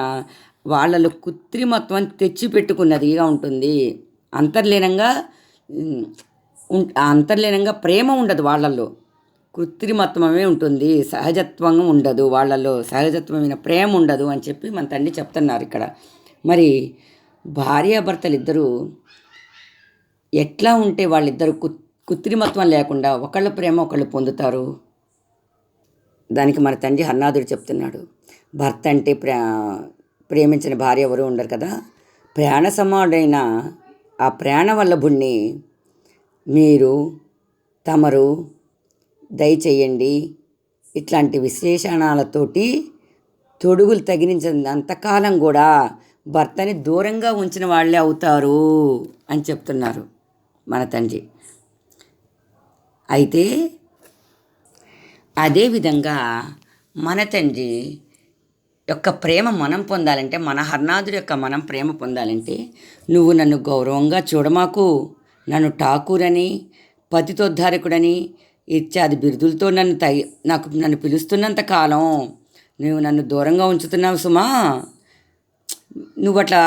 వాళ్ళలో కృత్రిమత్వం తెచ్చిపెట్టుకున్నదిగా ఉంటుంది. అంతర్లీనంగా ప్రేమ ఉండదు వాళ్ళల్లో, కృత్రిమత్వమే ఉంటుంది, సహజత్వం ఉండదు వాళ్ళల్లో, సహజత్వమైన ప్రేమ ఉండదు అని చెప్పి మన తండ్రి చెప్తున్నారు ఇక్కడ. మరి భార్యాభర్తలు ఇద్దరూ ఎట్లా ఉంటే వాళ్ళిద్దరు కృత్రిమత్వం లేకుండా ఒకళ్ళ ప్రేమ ఒకళ్ళు పొందుతారు? దానికి మన తండ్రి హర్నాథుడు చెప్తున్నాడు. భర్త అంటే ప్రేమించిన భార్య ఎవరు ఉండరు కదా, ప్రాణ సమానుడైన ఆ ప్రాణవల్లభుణ్ణి తమరు దయచేయండి. ఇట్లాంటి విశేషణాలతోటి తొడుగులు తగిలించినంతకాలం కూడా భర్తని దూరంగా ఉంచిన వాళ్ళే అవుతారు అని చెప్తున్నారు మన తండ్రి. అయితే అదేవిధంగా మన తండ్రి యొక్క ప్రేమ మనం పొందాలంటే, మన హర్నాథుడి యొక్క మనం ప్రేమ పొందాలంటే, నువ్వు నన్ను గౌరవంగా చూడమాకు, నన్ను ఠాకూరని, పతితోద్ధారకుడని ఇత్యాది బిరుదులతో నన్ను పిలుస్తున్నంత కాలం నువ్వు నన్ను దూరంగా ఉంచుతున్నావు సుమా. నువ్వు అట్లా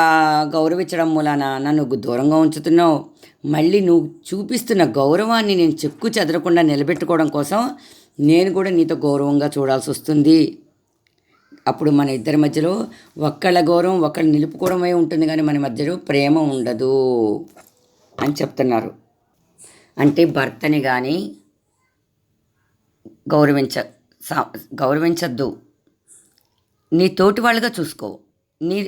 గౌరవించడం మూలాన నన్ను దూరంగా ఉంచుతున్నావు. మళ్ళీ నువ్వు చూపిస్తున్న గౌరవాన్ని నేను చెక్కు చెదరకుండా నిలబెట్టుకోవడం కోసం నేను కూడా నీతో గౌరవంగా చూడాల్సి వస్తుంది. అప్పుడు మన ఇద్దరి మధ్యలో ఒక్కళ్ళ గౌరవం ఒకళ్ళు నిలుపుకోవడమే ఉంటుంది, కానీ మన మధ్యలో ప్రేమ ఉండదు అని చెప్తున్నారు. అంటే భర్తని కానీ గౌరవించద్దు, నీ తోటి వాళ్ళుగా చూసుకో, నీ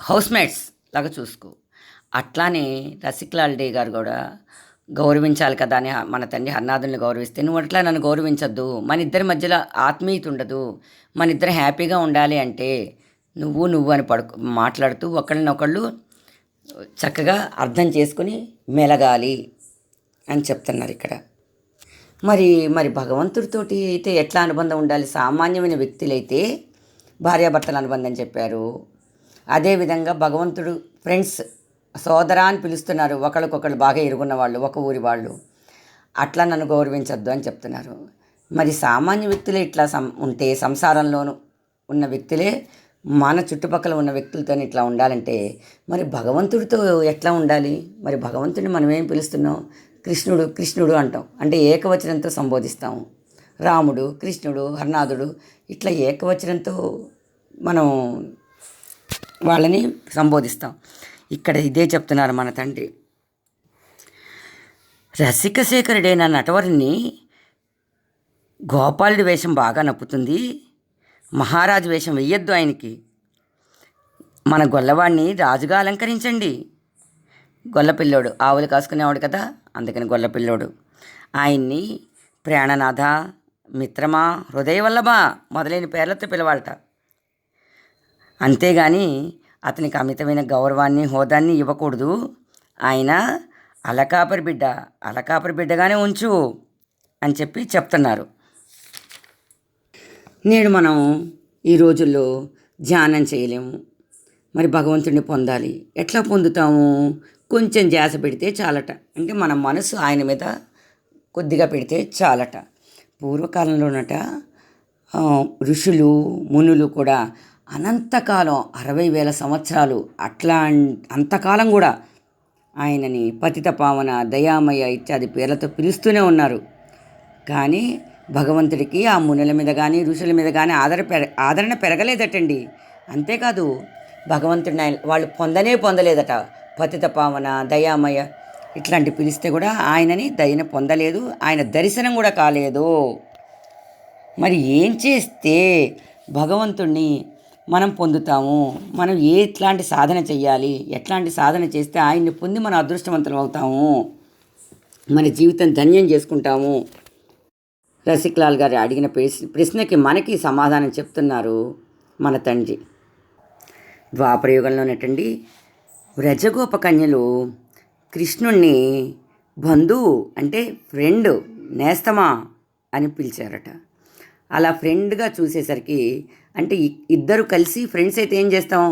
హౌస్మేట్స్ లాగా చూసుకో. అట్లానే రసిక్లాల్ డే గారు కూడా గౌరవించాలి కదా అని మన తండ్రి హర్నాథుని గౌరవిస్తే, నువ్వు అట్లా నన్ను గౌరవించద్దు, మన ఇద్దరి మధ్యలో ఆత్మీయత ఉండదు, మన ఇద్దరు హ్యాపీగా ఉండాలి అంటే నువ్వు అని మాట్లాడుతూ ఒకళ్ళనొకళ్ళు చక్కగా అర్థం చేసుకుని మెలగాలి అని చెప్తున్నారు ఇక్కడ. మరి భగవంతుడితోటి అయితే ఎట్లా అనుబంధం ఉండాలి? సామాన్యమైన వ్యక్తులైతే భార్యాభర్తల అనుబంధం చెప్పారు. అదేవిధంగా భగవంతుడు ఫ్రెండ్స్, సోదరా అని పిలుస్తున్నారు, ఒకళ్ళకొకళ్ళు బాగా ఎరుగున్న వాళ్ళు, ఒక ఊరి వాళ్ళు. అట్లా నన్ను గౌరవించద్దు అని చెప్తున్నారు. మరి సామాన్య వ్యక్తులే ఇట్లా ఉంటే, సంసారంలోనూ ఉన్న వ్యక్తులే మన చుట్టుపక్కల ఉన్న వ్యక్తులతో ఇట్లా ఉండాలంటే మరి భగవంతుడితో ఎట్లా ఉండాలి? మరి భగవంతుడిని మనం ఏం పిలుస్తున్నాం? కృష్ణుడు అంటాం, అంటే ఏకవచనంతో సంబోధిస్తాము. రాముడు, కృష్ణుడు, హర్నాథుడు ఇట్లా ఏకవచనంతో మనం వాళ్ళని సంబోధిస్తాం. ఇక్కడ ఇదే చెప్తున్నారు మన తండ్రి. రసికశేఖరుడైన నటవరుని గోపాలుడి వేషం బాగా నప్పుతుంది, మహారాజు వేషం వెయ్యొద్దు ఆయనకి. మన గొల్లవాడిని రాజుగా అలంకరించండి. గొల్లపిల్లోడు ఆవులు కాసుకునేవాడు కదా, అందుకని గొల్లపిల్లోడు. ఆయన్ని ప్రాణనాథ, మిత్రమా, హృదయవల్లభా మొదలైన పేర్లతో పిలవాలట. అంతేగాని అతనికి అమితమైన గౌరవాన్ని, హోదాన్ని ఇవ్వకూడదు. ఆయన అలకాపరి బిడ్డగానే ఉంచు అని చెప్తున్నారు. నేడు మనం ఈ రోజుల్లో ధ్యానం చేయలేము, మరి భగవంతుడిని పొందాలి. ఎట్లా పొందుతాము? కొంచెం ధ్యాస పెడితే చాలట, అంటే మన మనసు ఆయన మీద కొద్దిగా పెడితే చాలట. పూర్వకాలంలోనట ఋషులు, మునులు కూడా అనంతకాలం 60,000 సంవత్సరాలు అంతకాలం కూడా ఆయనని పతిత పావన, దయామయ ఇత్యాది పేర్లతో పిలుస్తూనే ఉన్నారు. కానీ భగవంతుడికి ఆ మునుల మీద కానీ ఋషుల మీద కానీ ఆదరణ పెరగలేదటండి. అంతేకాదు భగవంతుడిని వాళ్ళు పొందలేదట. పతిత పావన, దయామయ ఇట్లాంటి పిలిస్తే కూడా ఆయనని దయని పొందలేదు, ఆయన దర్శనం కూడా కాలేదు. మరి ఏం చేస్తే భగవంతుణ్ణి మనం పొందుతాము. మనం ఎట్లాంటి సాధన చేయాలి, ఎట్లాంటి సాధన చేస్తే ఆయన్ని పొంది మనం అదృష్టవంతులు అవుతాము, మన జీవితం ధన్యం చేసుకుంటాము. రసిక్లాల్ గారు అడిగిన ప్రశ్నకి మనకి సమాధానం చెప్తున్నారు మన తండ్రి. ద్వాపరయుగంలోనటండి వ్రజగోప కన్యలు కృష్ణుణ్ణి బంధువు అంటే ఫ్రెండ్, నేస్తమా అని పిలిచారట. అలా ఫ్రెండ్గా చూసేసరికి అంటే ఇద్దరు కలిసి ఫ్రెండ్స్ అయితే ఏం చేస్తాం,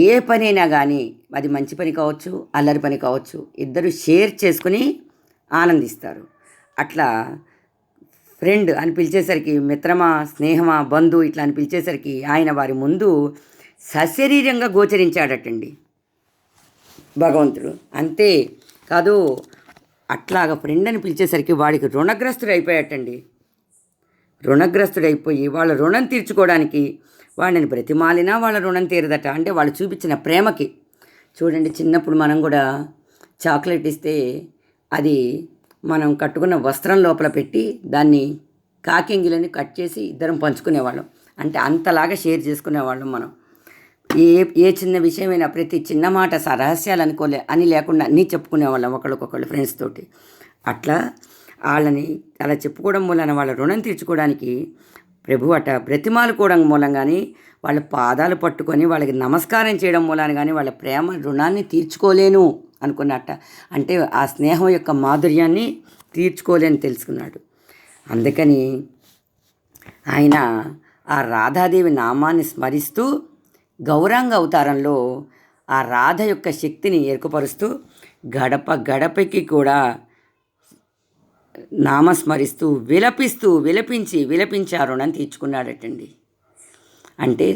ఏ పనైనా కానీ అది మంచి పని కావచ్చు, అల్లరి పని కావచ్చు, ఇద్దరు షేర్ చేసుకుని ఆనందిస్తారు. అట్లా ఫ్రెండ్ అని పిలిచేసరికి, మిత్రమా, స్నేహమా, బంధు ఇట్లా అని పిలిచేసరికి ఆయన వారి ముందు సశరీరంగా గోచరించాడటండి భగవంతుడు. అంతే కాదు, అట్లాగా ఫ్రెండ్ అని పిలిచేసరికి వాడికి రుణగ్రస్తుడు అయిపోయాటండి. రుణగ్రస్తుడైపోయి వాళ్ళ రుణం తీర్చుకోవడానికి వాడిని బ్రతిమాలినా వాళ్ళ రుణం తీరదట. అంటే వాళ్ళు చూపించిన ప్రేమకి. చూడండి, చిన్నప్పుడు మనం కూడా చాక్లెట్ ఇస్తే అది మనం కట్టుకున్న వస్త్రం లోపల పెట్టి దాన్ని కాకింగిలని కట్ చేసి ఇద్దరం పంచుకునేవాళ్ళం. అంటే అంతలాగా షేర్ చేసుకునేవాళ్ళం మనం. ఏ ఏ చిన్న విషయమైనా ప్రతి చిన్న మాట రహస్యాలు అని లేకుండా అన్నీ చెప్పుకునేవాళ్ళం ఒకళ్ళకొకళ్ళు ఫ్రెండ్స్ తోటి. అట్లా వాళ్ళని అలా చెప్పుకోవడం మూలన వాళ్ళ రుణం తీర్చుకోవడానికి ప్రభు అట బ్రతిమాలుకోవడం మూలంగాని, వాళ్ళ పాదాలు పట్టుకొని వాళ్ళకి నమస్కారం చేయడం మూలాన కానీ వాళ్ళ ప్రేమ రుణాన్ని తీర్చుకోలేను అనుకున్నట్ట. అంటే ఆ స్నేహం యొక్క మాధుర్యాన్ని తీర్చుకోలేని తెలుసుకున్నాడు. అందుకని ఆయన ఆ రాధాదేవి నామాన్ని స్మరిస్తూ గౌరాంగ అవతారంలో ఆ రాధ యొక్క శక్తిని ఏర్పరుస్తూ గడప గడపకి కూడా నామస్మరిస్తూ విలపించి ఆ రుణం తీర్చుకున్నాడటండి. అంటే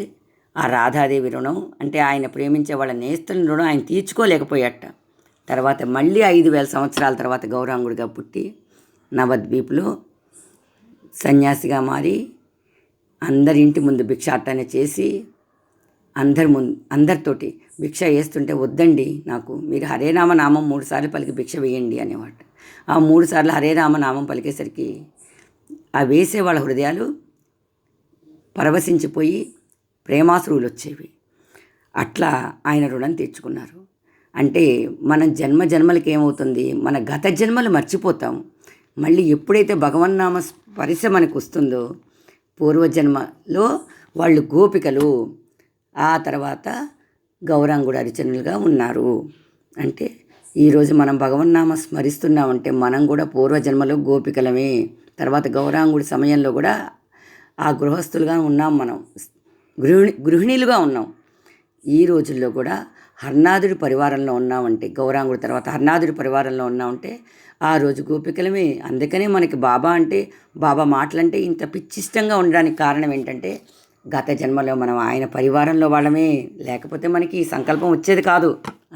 ఆ రాధాదేవి రుణం అంటే ఆయన ప్రేమించే వాళ్ళ నేస్తుల రుణం ఆయన తీర్చుకోలేకపోయాట. తర్వాత మళ్ళీ 5,000 సంవత్సరాల తర్వాత గౌరాంగుడిగా పుట్టి నవద్వీప్లో సన్యాసిగా మారి అందరి ఇంటి ముందు భిక్షాటన చేసి అందరితోటి భిక్ష వేస్తుంటే, వద్దండి నాకు, మీరు హరేరామ నామం 3 సార్లు పలికి భిక్ష వేయండి అనేవాట. ఆ 3 సార్లు హరేరామ నామం పలికేసరికి ఆ వేసే వాళ్ళ హృదయాలు పరవశించిపోయి ప్రేమాశ్రువులు వచ్చేవి. అట్లా ఆయన రుణం తీర్చుకున్నారు. అంటే మనం జన్మలకి ఏమవుతుంది, మన గత జన్మలు మర్చిపోతాం. మళ్ళీ ఎప్పుడైతే భగవన్నామ స్పర్శ మనకు వస్తుందో, పూర్వజన్మలో వాళ్ళు గోపికలు, ఆ తర్వాత గౌరాంగుడు అర్చనులుగా ఉన్నారు. అంటే ఈరోజు మనం భగవన్నామ స్మరిస్తున్నామంటే మనం కూడా పూర్వజన్మలో గోపికలమే. తర్వాత గౌరాంగుడి సమయంలో కూడా ఆ గృహస్థులుగా ఉన్నాం, మనం గృహిణీలుగా ఉన్నాం. ఈ రోజుల్లో కూడా హర్నాథుడి పరివారంలో ఉన్నామంటే, గౌరాంగుడి తర్వాత హర్నాథుడి పరివారంలో ఉన్నామంటే ఆ రోజు గోపికలమే. అందుకనే మనకి బాబా మాటలంటే ఇంత పిచ్చిష్టంగా ఉండడానికి కారణం ఏంటంటే, గత జన్మలో మనం ఆయన పరివారంలో వాళ్ళమే, లేకపోతే మనకి ఈ సంకల్పం వచ్చేది కాదు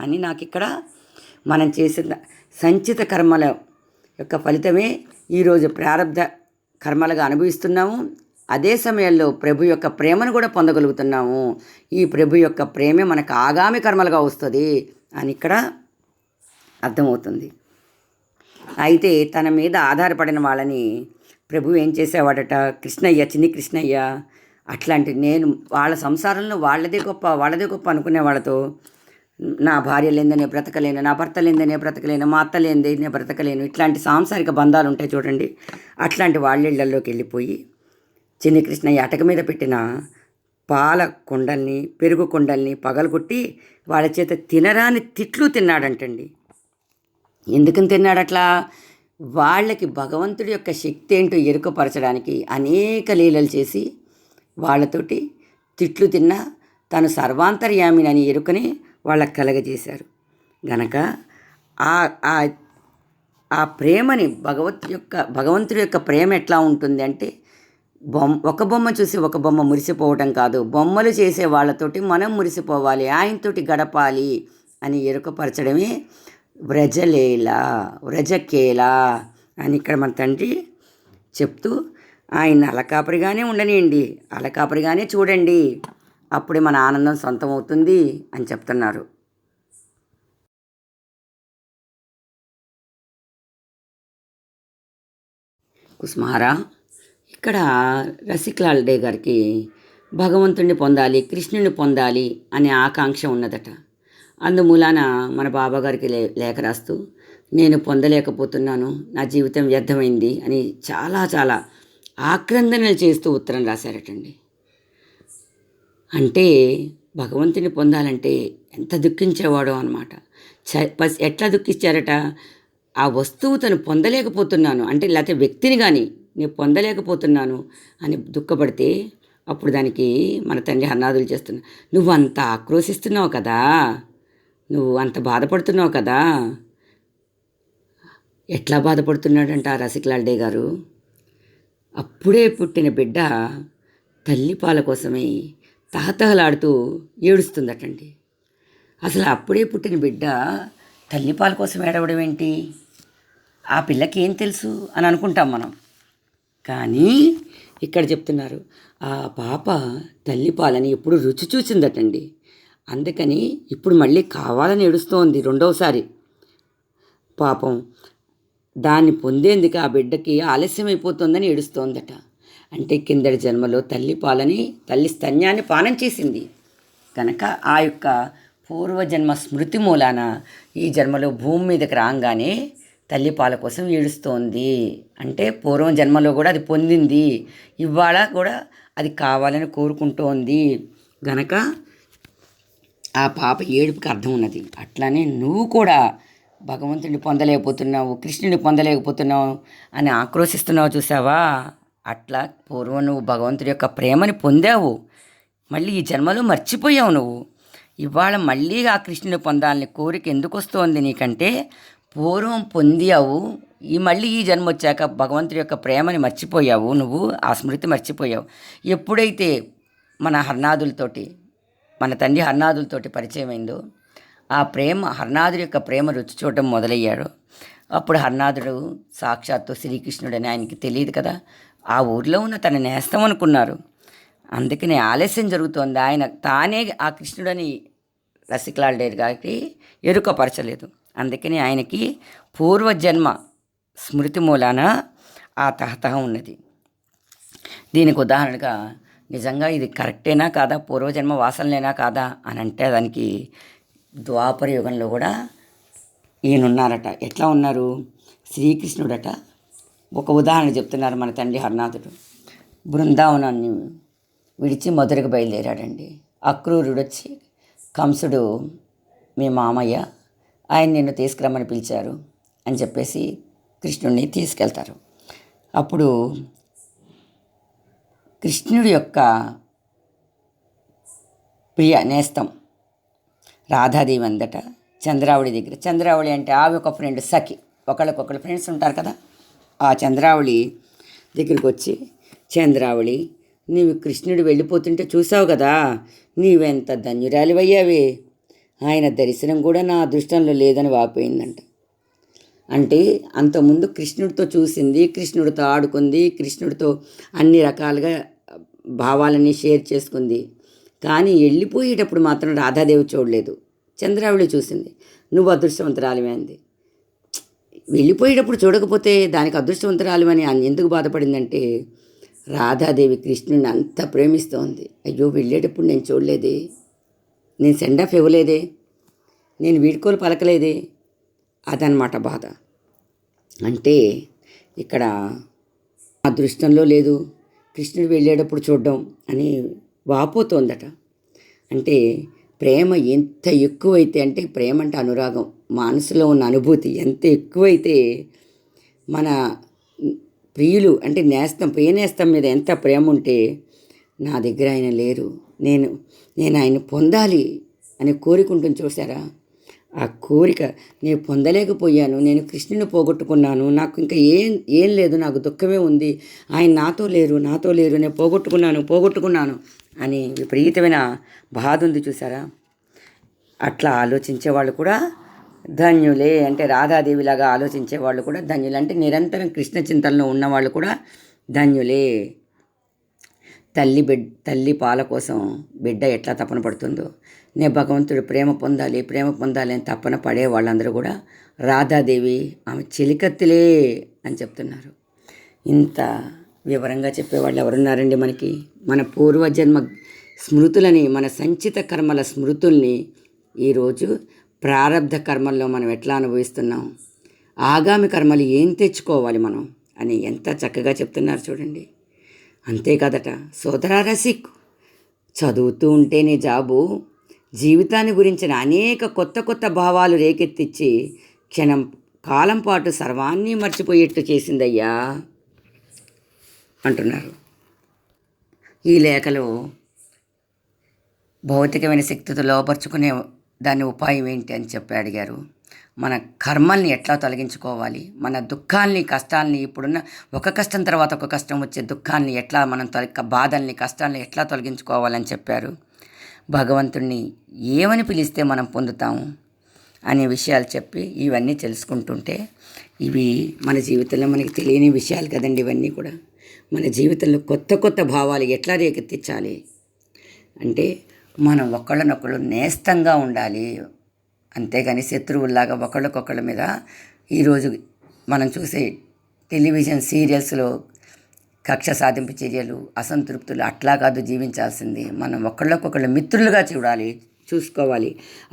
అని నాకు ఇక్కడ మనం చేసిన సంచిత కర్మల యొక్క ఫలితమే ఈరోజు ప్రారబ్ధ కర్మలుగా అనుభవిస్తున్నాము. అదే సమయంలో ప్రభు యొక్క ప్రేమను కూడా పొందగలుగుతున్నాము. ఈ ప్రభు యొక్క ప్రేమే మనకు ఆగామి కర్మలుగా వస్తుంది అని ఇక్కడ అర్థమవుతుంది. అయితే తన మీద ఆధారపడిన వాళ్ళని ప్రభు ఏం చేసేవాడట, చిన్ని కృష్ణయ్య అట్లాంటి నేను వాళ్ళ సంసారంలో వాళ్ళదే గొప్ప అనుకునే వాళ్ళతో, నా భార్య లేదనే బ్రతకలేను, నా భర్త లేదనే బ్రతకలేను, మా అత్త లేదనే బ్రతకలేను, ఇట్లాంటి సాంసారిక బంధాలు ఉంటాయి చూడండి. అట్లాంటి వాళ్ళిళ్ళల్లోకి వెళ్ళిపోయి చిన్ని కృష్ణయ్య అటక మీద పెట్టిన పాల కుండల్ని, పెరుగు కుండల్ని పగలగొట్టి వాళ్ళ చేత తినరాని తిట్లు తిన్నాడంటండి. ఎందుకని తిన్నాడట్లా, వాళ్ళకి భగవంతుడి యొక్క శక్తి ఏంటో ఎరుకపరచడానికి అనేక లీలలు చేసి వాళ్ళతోటి తిట్లు తిన్నా తను సర్వాంతర్యామినని ఎరుకని వాళ్ళకి కలగజేశారు గనక ఆ ప్రేమని భగవంతుడి యొక్క ప్రేమ ఎట్లా ఉంటుంది అంటే, ఒక బొమ్మ చూసి ఒక బొమ్మ మురిసిపోవటం కాదు, బొమ్మలు చేసే వాళ్ళతోటి మనం మురిసిపోవాలి, ఆయనతోటి గడపాలి అని ఎరుకపరచడమే వ్రజకేల అని ఇక్కడ మన తండ్రి చెప్తూ, ఆయన అలకాపరిగానే ఉండనియండి, అలకాపరిగానే చూడండి, అప్పుడే మన ఆనందం సొంతం అవుతుంది అని చెప్తున్నారు. కుస్మారా ఇక్కడ రసిక్లాల్ డే గారికి భగవంతుణ్ణి పొందాలి, కృష్ణుని పొందాలి అనే ఆకాంక్ష ఉన్నదట. అందుమూలాన మన బాబాగారికి లేఖ రాస్తూ నేను పొందలేకపోతున్నాను, నా జీవితం వ్యర్థమైంది అని చాలా చాలా ఆక్రందనలు చేస్తూ ఉత్తరం రాశారటండి. అంటే భగవంతుని పొందాలంటే ఎంత దుఃఖించేవాడో అనమాట. ఎట్లా దుఃఖించారట, ఆ వస్తువు తను పొందలేకపోతున్నాను అంటే, లేకపోతే వ్యక్తిని కానీ నేను పొందలేకపోతున్నాను అని దుఃఖపడితే అప్పుడు దానికి మన తండ్రి హర్నాదులు చేస్తున్నా, నువ్వు అంత ఆక్రోశిస్తున్నావు కదా, నువ్వు అంత బాధపడుతున్నావు కదా. ఎట్లా బాధపడుతున్నాడంట రసికలాల్ డే గారు, అప్పుడే పుట్టిన బిడ్డ తల్లిపాల కోసమే తహతహలాడుతూ ఏడుస్తుందటండి. అసలు అప్పుడే పుట్టిన బిడ్డ తల్లిపాల కోసం ఏడవడం ఏంటి, ఆ పిల్లకి ఏం తెలుసు అని అనుకుంటాం మనం. కానీ ఇక్కడ చెప్తున్నారు, ఆ పాప తల్లిపాలని ఎప్పుడు రుచి చూసిందటండి. అందుకని ఇప్పుడు మళ్ళీ కావాలని ఏడుస్తోంది రెండవసారి. పాపం దాన్ని పొందేందుకు ఆ బిడ్డకి ఆలస్యం అయిపోతుందని ఏడుస్తోందట. అంటే కిందటి జన్మలో తల్లి స్తన్యాన్ని పానం చేసింది కనుక ఆ యొక్క పూర్వజన్మ స్మృతి మూలాన ఈ జన్మలో భూమి మీదకి రాగానే తల్లిపాల కోసం ఏడుస్తోంది. అంటే పూర్వం జన్మలో కూడా అది పొందింది, ఇవాళ కూడా అది కావాలని కోరుకుంటోంది గనక ఆ పాప ఏడుపుకి అర్థం ఉన్నది. అట్లానే నువ్వు కూడా భగవంతుడిని పొందలేకపోతున్నావు, కృష్ణుని పొందలేకపోతున్నావు అని ఆక్రోశిస్తున్నావు చూసావా. అట్లా పూర్వం నువ్వు భగవంతుడి యొక్క ప్రేమని పొందావు, మళ్ళీ ఈ జన్మలో మర్చిపోయావు. నువ్వు ఇవాళ మళ్ళీ ఆ కృష్ణుని పొందాలని కోరిక ఎందుకు వస్తోంది నీకంటే, పూర్వం పొందావు, మళ్ళీ ఈ జన్మ వచ్చాక భగవంతుడి యొక్క ప్రేమని మర్చిపోయావు, నువ్వు ఆ స్మృతి మర్చిపోయావు. ఎప్పుడైతే మన హర్నాదులతోటి మన తండ్రి హర్నాదులతోటి పరిచయం అయిందో, ఆ ప్రేమ హర్నాదుడి యొక్క ప్రేమ రుచి చూడటం మొదలయ్యాడు. అప్పుడు హర్నాదుడు సాక్షాత్తు శ్రీకృష్ణుడని ఆయనకి తెలియదు కదా, ఆ ఊర్లో ఉన్న తన నేస్తం అనుకున్నారు. అందుకనే ఆలస్యం జరుగుతోంది. ఆయన తానే ఆ కృష్ణుడని రసికలాల్ డే గారికి ఎరుకపరచలేదు. అందుకని ఆయనకి పూర్వజన్మ స్మృతి మూలాన ఆ తహతహ ఉన్నది. దీనికి ఉదాహరణగా నిజంగా ఇది కరెక్టేనా కాదా, పూర్వజన్మ వాసనలేనా కాదా అని అంటే దానికి ద్వాపర యుగంలో కూడా ఈయనున్నారట. ఎట్లా ఉన్నారు, శ్రీకృష్ణుడట. ఒక ఉదాహరణ చెప్తున్నారు మన తండ్రి హర్నాథుడు. బృందావనాన్ని విడిచి మధురకు బయలుదేరాడండి. అక్రూరుడు వచ్చి, కంసుడు మీ మామయ్య, ఆయన నిన్ను తీసుకురమ్మని పిలిచారు అని చెప్పేసి కృష్ణుడిని తీసుకెళ్తారు. అప్పుడు కృష్ణుడి యొక్క ప్రియ నేస్తం రాధాదేవి అందట చంద్రావళి దగ్గర. చంద్రావళి అంటే ఆవి ఒక ఫ్రెండ్, సఖి, ఒకళ్ళకొకళ్ళు ఫ్రెండ్స్ ఉంటారు కదా. ఆ చంద్రావళి దగ్గరికి వచ్చి, చంద్రావళి నీవు కృష్ణుడు వెళ్ళిపోతుంటే చూసావు కదా, నీవెంత ధన్యురాలివయ్యావే, ఆయన దర్శనం కూడా నా అదృష్టంలో లేదని వాపోయిందంట. అంటే అంతకుముందు కృష్ణుడితో చూసింది, కృష్ణుడితో ఆడుకుంది, కృష్ణుడితో అన్ని రకాలుగా భావాలన్నీ షేర్ చేసుకుంది. కానీ వెళ్ళిపోయేటప్పుడు మాత్రం రాధాదేవి చూడలేదు, చంద్రావళి చూసింది. నువ్వు అదృష్టవంతురాలివే అంది. వెళ్ళిపోయేటప్పుడు చూడకపోతే దానికి అదృష్టవంతురాలివని ఎందుకు బాధపడిందంటే, రాధాదేవి కృష్ణుడిని అంత ప్రేమిస్తోంది. అయ్యో వెళ్ళేటప్పుడు నేను చూడలేదే, నేను సెండ్ ఆఫ్ ఇవ్వలేదే, నేను వీడ్కోలు పలకలేదే, అదనమాట బాధ. అంటే ఇక్కడ అదృష్టంలో లేదు కృష్ణుడు వెళ్ళేటప్పుడు చూడడం అని వాపోతోందట. అంటే ప్రేమ ఎంత ఎక్కువైతే, అంటే ప్రేమ అంటే అనురాగం, మనసులో ఉన్న అనుభూతి ఎంత ఎక్కువైతే, మన ప్రియులు అంటే ప్రియనేస్తం మీద ఎంత ప్రేమ ఉంటే, నా దగ్గర ఆయన లేరు, నేను ఆయన పొందాలి అని కోరుకుంటుంది చూసారా. ఆ కోరిక నేను పొందలేకపోయాను, నేను కృష్ణుని పోగొట్టుకున్నాను, నాకు ఇంకా ఏం లేదు, నాకు దుఃఖమే ఉంది, ఆయన నాతో లేరు నేను పోగొట్టుకున్నాను అని విపరీతమైన బాధ ఉంది చూసారా. అట్లా ఆలోచించే వాళ్ళు కూడా ధన్యులే. అంటే రాధాదేవిలాగా ఆలోచించే వాళ్ళు కూడా ధన్యులే. అంటే నిరంతరం కృష్ణ చింతనలో ఉన్నవాళ్ళు కూడా ధన్యులే. తల్లి పాల కోసం బిడ్డ ఎట్లా తపన పడుతుందో, నేను భగవంతుడు ప్రేమ పొందాలి అని తపన పడే వాళ్ళందరూ కూడా రాధాదేవి ఆమె చెలికత్తులే అని చెప్తున్నారు. ఇంత వివరంగా చెప్పేవాళ్ళు ఎవరున్నారండి మనకి? మన పూర్వజన్మ స్మృతులని, మన సంచిత కర్మల స్మృతుల్ని ఈరోజు ప్రారబ్ధ కర్మల్లో మనం ఎట్లా అనుభవిస్తున్నాం, ఆగామి కర్మలు ఏం తెచ్చుకోవాలి మనం అని ఎంత చక్కగా చెప్తున్నారు చూడండి. అంతే కదట సోదరా రసిక్, చదువుతూ ఉంటేనే జాబు జీవితాన్ని గురించిన అనేక కొత్త కొత్త భావాలు రేకెత్తిచ్చి క్షణం కాలం పాటు సర్వాన్ని మర్చిపోయేట్టు చేసిందయ్యా అంటున్నారు. ఈ లేఖలో భౌతికమైన శక్తితో లోపరుచుకునే దాని ఉపాయం ఏంటి అని చెప్పి అడిగారు. మన కర్మల్ని ఎట్లా తొలగించుకోవాలి, మన దుఃఖాల్ని కష్టాల్ని, ఇప్పుడున్న ఒక కష్టం తర్వాత ఒక కష్టం వచ్చే దుఃఖాన్ని ఎట్లా మనం బాధల్ని కష్టాల్ని ఎట్లా తొలగించుకోవాలని చెప్పారు. భగవంతుణ్ణి ఏమని పిలిస్తే మనం పొందుతాము అనే విషయాలు చెప్పి ఇవన్నీ తెలుసుకుంటుంటే, ఇవి మన జీవితంలో మనకి తెలియని విషయాలు కదండి. ఇవన్నీ కూడా మన జీవితంలో కొత్త కొత్త భావాలు ఎట్లా రేకెత్తించాలి అంటే మనం ఒకళ్ళనొకళ్ళు నేస్తంగా ఉండాలి. అంతేగాని శత్రువుల్లాగా ఒకళ్ళకొకళ్ళ మీద ఈరోజు మనం చూసే టెలివిజన్ సీరియల్స్లో కక్ష సాధింపు చర్యలు, అసంతృప్తులు అట్లా కాదు జీవించాల్సింది. మనం ఒకళ్ళకొకళ్ళు మిత్రులుగా చూసుకోవాలి.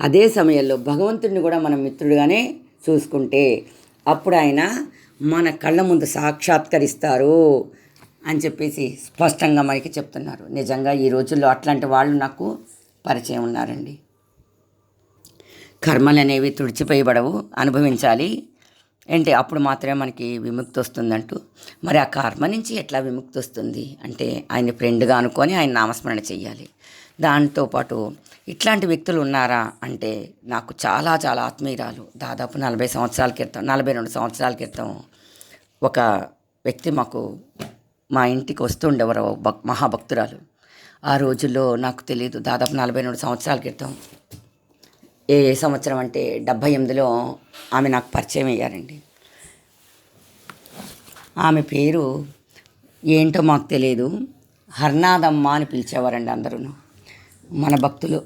అదే సమయంలో భగవంతుడిని కూడా మనం మిత్రుడుగానే చూసుకుంటే అప్పుడు ఆయన మన కళ్ళ ముందు సాక్షాత్కరిస్తారు అని చెప్పేసి స్పష్టంగా మనకి చెప్తున్నారు. నిజంగా ఈ రోజుల్లో అట్లాంటి వాళ్ళు నాకు పరిచయం ఉన్నారండి. కర్మలు అనేవి తుడిచిపోయబడవు, అనుభవించాలి అంటే అప్పుడు మాత్రమే మనకి విముక్తి వస్తుందంటూ. మరి ఆ కర్మ నుంచి ఎట్లా విముక్తి వస్తుంది అంటే ఆయన ఫ్రెండ్గా అనుకొని ఆయన నామస్మరణ చెయ్యాలి. దాంతోపాటు ఇట్లాంటి వ్యక్తులు ఉన్నారా అంటే నాకు చాలా చాలా ఆత్మీయురాలు, దాదాపు 42 సంవత్సరాల క్రితం ఒక వ్యక్తి మా ఇంటికి వస్తుండేవారు, మహాభక్తురాలు. ఆ రోజుల్లో నాకు తెలియదు, దాదాపు 42 సంవత్సరాల క్రితం, ఏ సంవత్సరం అంటే 78లో ఆమె నాకు పరిచయం అయ్యారండి. ఆమె పేరు ఏంటో మాకు తెలియదు, హర్నాథమ్మ అని పిలిచేవారండి అందరూ. మన భక్తులు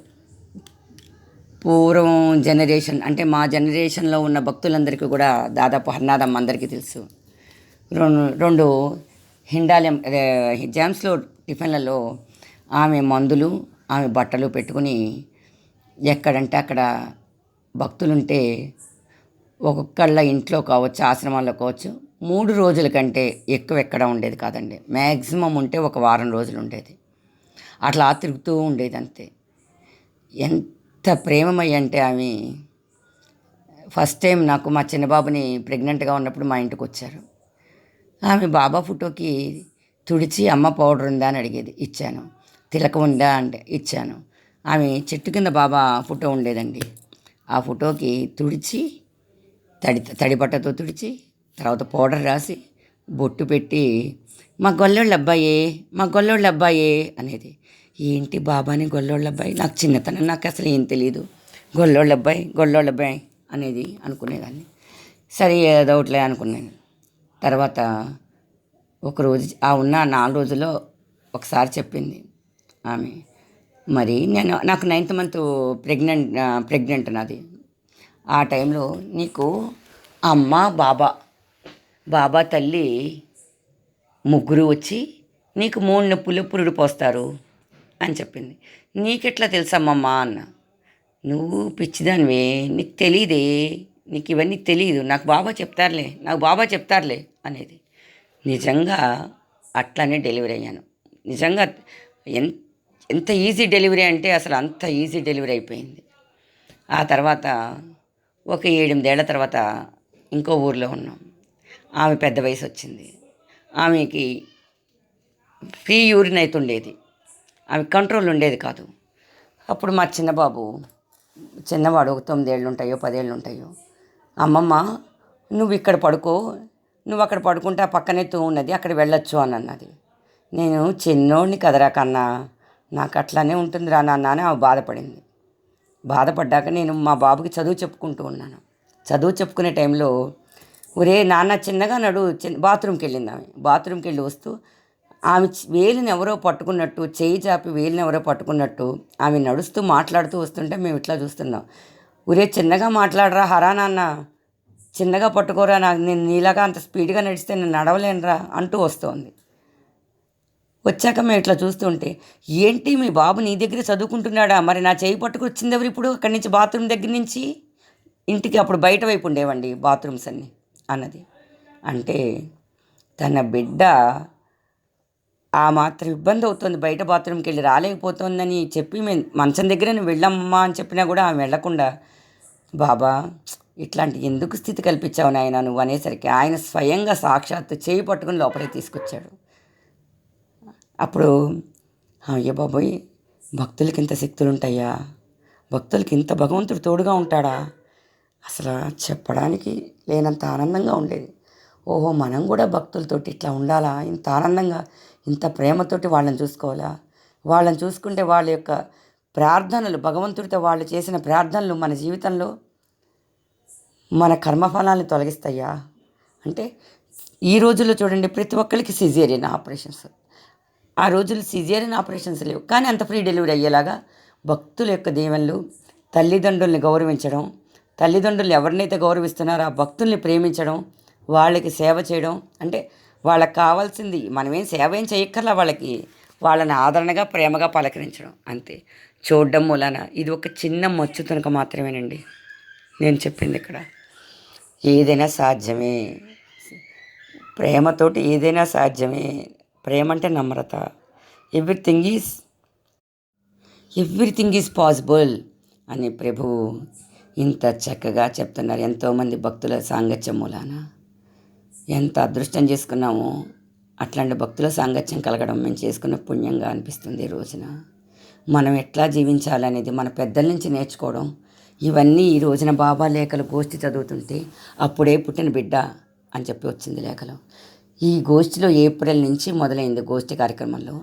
పూర్వం జనరేషన్ అంటే మా జనరేషన్లో ఉన్న భక్తులందరికీ కూడా దాదాపు హర్నాథమ్మ అందరికీ తెలుసు. రెండు హిండాలియం జామ్స్లో టిఫిన్లలో ఆమె మందులు, ఆమె బట్టలు పెట్టుకుని ఎక్కడంటే అక్కడ భక్తులుంటే ఒక్కొక్కళ్ళ ఇంట్లో కావచ్చు, ఆశ్రమాల్లో కావచ్చు, 3 రోజుల కంటే ఎక్కువ ఎక్కడ ఉండేది కాదండి. మ్యాక్సిమం ఉంటే ఒక వారం రోజులు ఉండేది. అట్లా తిరుగుతూ ఉండేది అంతే. ఎంత ప్రేమమయ్య అంటే ఆమె ఫస్ట్ టైం నాకు మా చిన్నబాబుని ప్రెగ్నెంట్గా ఉన్నప్పుడు మా ఇంటికి వచ్చారు. ఆమె బాబా ఫోటోకి తుడిచి అమ్మ పౌడర్ ఉందా అని అడిగేది, ఇచ్చాను. తిలకం ఉందా అంటే ఇచ్చాను. ఆమె చెట్టు కింద బాబా ఫోటో ఉండేదండి, ఆ ఫోటోకి తుడిచి తడి బట్టతో తుడిచి తర్వాత పౌడర్ రాసి బొట్టు పెట్టి మా గొల్లోళ్ళ అబ్బాయే అనేది. ఏంటి బాబాని గొల్లోళ్ళ అబ్బాయి, నాకు చిన్నతనం నాకు అసలు ఏం తెలియదు, గొల్లోళ్ళ అబ్బాయి అనేది అనుకునేదాన్ని. సరే ఏదోట్లే అనుకున్నాను. తర్వాత ఒకరోజు ఆ ఉన్న 4 రోజుల్లో ఒకసారి చెప్పింది ఆమె, మరి నాకు 9th మంత్ ప్రెగ్నెంట్ నాది. ఆ టైంలో నీకు అమ్మ బాబా తల్లి ముగ్గురు వచ్చి నీకు 3 నొప్పులు పురుడు పోస్తారు అని చెప్పింది. నీకెట్లా తెలుసమ్మమ్మ అన్న. నువ్వు పిచ్చిదానివే, నీకు తెలీదే, నీకు ఇవన్నీ తెలియదు, నాకు బాబా చెప్తారులే అనేది. నిజంగా అట్లానే డెలివరీ అయ్యాను. నిజంగా ఎంత ఈజీ డెలివరీ అంటే అసలు అంత ఈజీ డెలివరీ అయిపోయింది. ఆ తర్వాత ఒక 7-8 ఏళ్ల తర్వాత ఇంకో ఊర్లో ఉన్నాం. ఆమె పెద్ద వయసు వచ్చింది. ఆమెకి ఫ్రీ యూరిన్ అవుతుండేది, ఆమె కంట్రోల్ ఉండేది కాదు. అప్పుడు మా చిన్నవాడు ఒక 9 ఏళ్ళు ఉంటాయో 10 ఏళ్ళు ఉంటాయో, అమ్మమ్మ నువ్వు ఇక్కడ పడుకో, నువ్వు అక్కడ పడుకుంటే ఆ పక్కనే ఉన్నది అక్కడ వెళ్ళొచ్చు అని అన్నది. నేను చిన్నోడిని కదరా కన్నా, నాకు అట్లానే ఉంటుంది రా నాన్న అని ఆమె బాధపడ్డాక నేను మా బాబుకి చదువు చెప్పుకుంటూ ఉన్నాను. చదువు చెప్పుకునే టైంలో ఒరే నాన్న చిన్నగా బాత్రూమ్కి వెళ్ళింది ఆమె. బాత్రూమ్కి వెళ్ళి వస్తూ ఆమె వేలిని ఎవరో పట్టుకున్నట్టు, చేయి చాపి వేలిని ఎవరో పట్టుకున్నట్టు ఆమె నడుస్తూ మాట్లాడుతూ వస్తుంటే మేము ఇట్లా చూస్తున్నాం. ఒరే చిన్నగా మాట్లాడరా హరా నాన్న, చిన్నగా పట్టుకోరా, నేను నీలాగా అంత స్పీడ్గా నడిస్తే నేను నడవలేనురా అంటూ వస్తోంది. వచ్చాక మేము ఇట్లా చూస్తుంటే, ఏంటి మీ బాబు నీ దగ్గర చదువుకుంటున్నాడా, మరి నా చేయి పట్టుకొచ్చింది ఎవరు ఇప్పుడు అక్కడి నుంచి బాత్రూమ్ దగ్గర నుంచి ఇంటికి, అప్పుడు బయట వైపు ఉండేవండి బాత్రూమ్స్ అన్నీ అన్నది. అంటే తన బిడ్డ ఆ మాత్రం ఇబ్బంది అవుతుంది, బయట బాత్రూమ్కి వెళ్ళి రాలేకపోతుందని చెప్పి మేము మంచం దగ్గర నువ్వు వెళ్ళమ్మా అని చెప్పినా కూడా ఆమె వెళ్ళకుండా, బాబా ఇట్లాంటి ఎందుకు స్థితి కల్పించావు నాయన నువ్వు అనేసరికి ఆయన స్వయంగా సాక్షాత్తు చేయి పట్టుకుని లోపలికి తీసుకొచ్చాడు. అప్పుడు అయ్య బాబోయ్, భక్తులకి ఇంత శక్తులు ఉంటాయా, భక్తులకి ఇంత భగవంతుడు తోడుగా ఉంటాడా, అసలు చెప్పడానికి లేనంత ఆనందంగా ఉండేది. ఓహో, మనం కూడా భక్తులతోటి ఇట్లా ఉండాలా, ఇంత ఆనందంగా ఇంత ప్రేమతోటి వాళ్ళని చూసుకోవాలా, వాళ్ళని చూసుకుంటే వాళ్ళ యొక్క ప్రార్థనలు, భగవంతుడితో వాళ్ళు చేసిన ప్రార్థనలు మన జీవితంలో మన కర్మఫలాన్ని తొలగిస్తాయా. అంటే ఈ రోజుల్లో చూడండి, ప్రతి ఒక్కరికి సిజేరియన్ ఆపరేషన్స్. ఆ రోజులు సిజేరియన్ ఆపరేషన్స్ లేవు, కానీ అంత ఫ్రీ డెలివరీ అయ్యేలాగా భక్తుల యొక్క దీవెనలు, తల్లిదండ్రుల్ని గౌరవించడం, తల్లిదండ్రులు ఎవరినైతే గౌరవిస్తున్నారో ఆ భక్తుల్ని ప్రేమించడం, వాళ్ళకి సేవ చేయడం. అంటే వాళ్ళకి కావాల్సింది మనమేం సేవ ఏం చేయక్కర్లా, వాళ్ళని ఆదరణగా ప్రేమగా పలకరించడం అంతే. చూడడం మూలాన ఇది ఒక చిన్న మచ్చు తునక మాత్రమేనండి. నేను చెప్పింది ఇక్కడ ఏదైనా సాధ్యమే, ప్రేమతోటి ఏదైనా సాధ్యమే. ప్రేమ అంటే నమ్రత. ఎవ్రీథింగ్ ఈజ్ పాసిబుల్ అని ప్రభువు ఇంత చక్కగా చెప్తున్నారు. ఎంతోమంది భక్తుల సాంగత్యం మూలాన ఎంత అదృష్టం చేసుకున్నామో, అట్లాంటి భక్తుల సాంగత్యం కలగడం మేము చేసుకున్న పుణ్యంగా అనిపిస్తుంది. ఈ రోజున మనం ఎట్లా జీవించాలనేది మన పెద్దల నుంచి నేర్చుకోవడం, ఇవన్నీ ఈ రోజున బాబా లేఖలు గోష్ఠి చదువుతుంటే అప్పుడే పుట్టిన బిడ్డ అని చెప్పి వచ్చింది లేఖలో. ఈ గోష్ఠిలో ఏప్రిల్ నుంచి మొదలైంది. గోష్ఠి కార్యక్రమంలో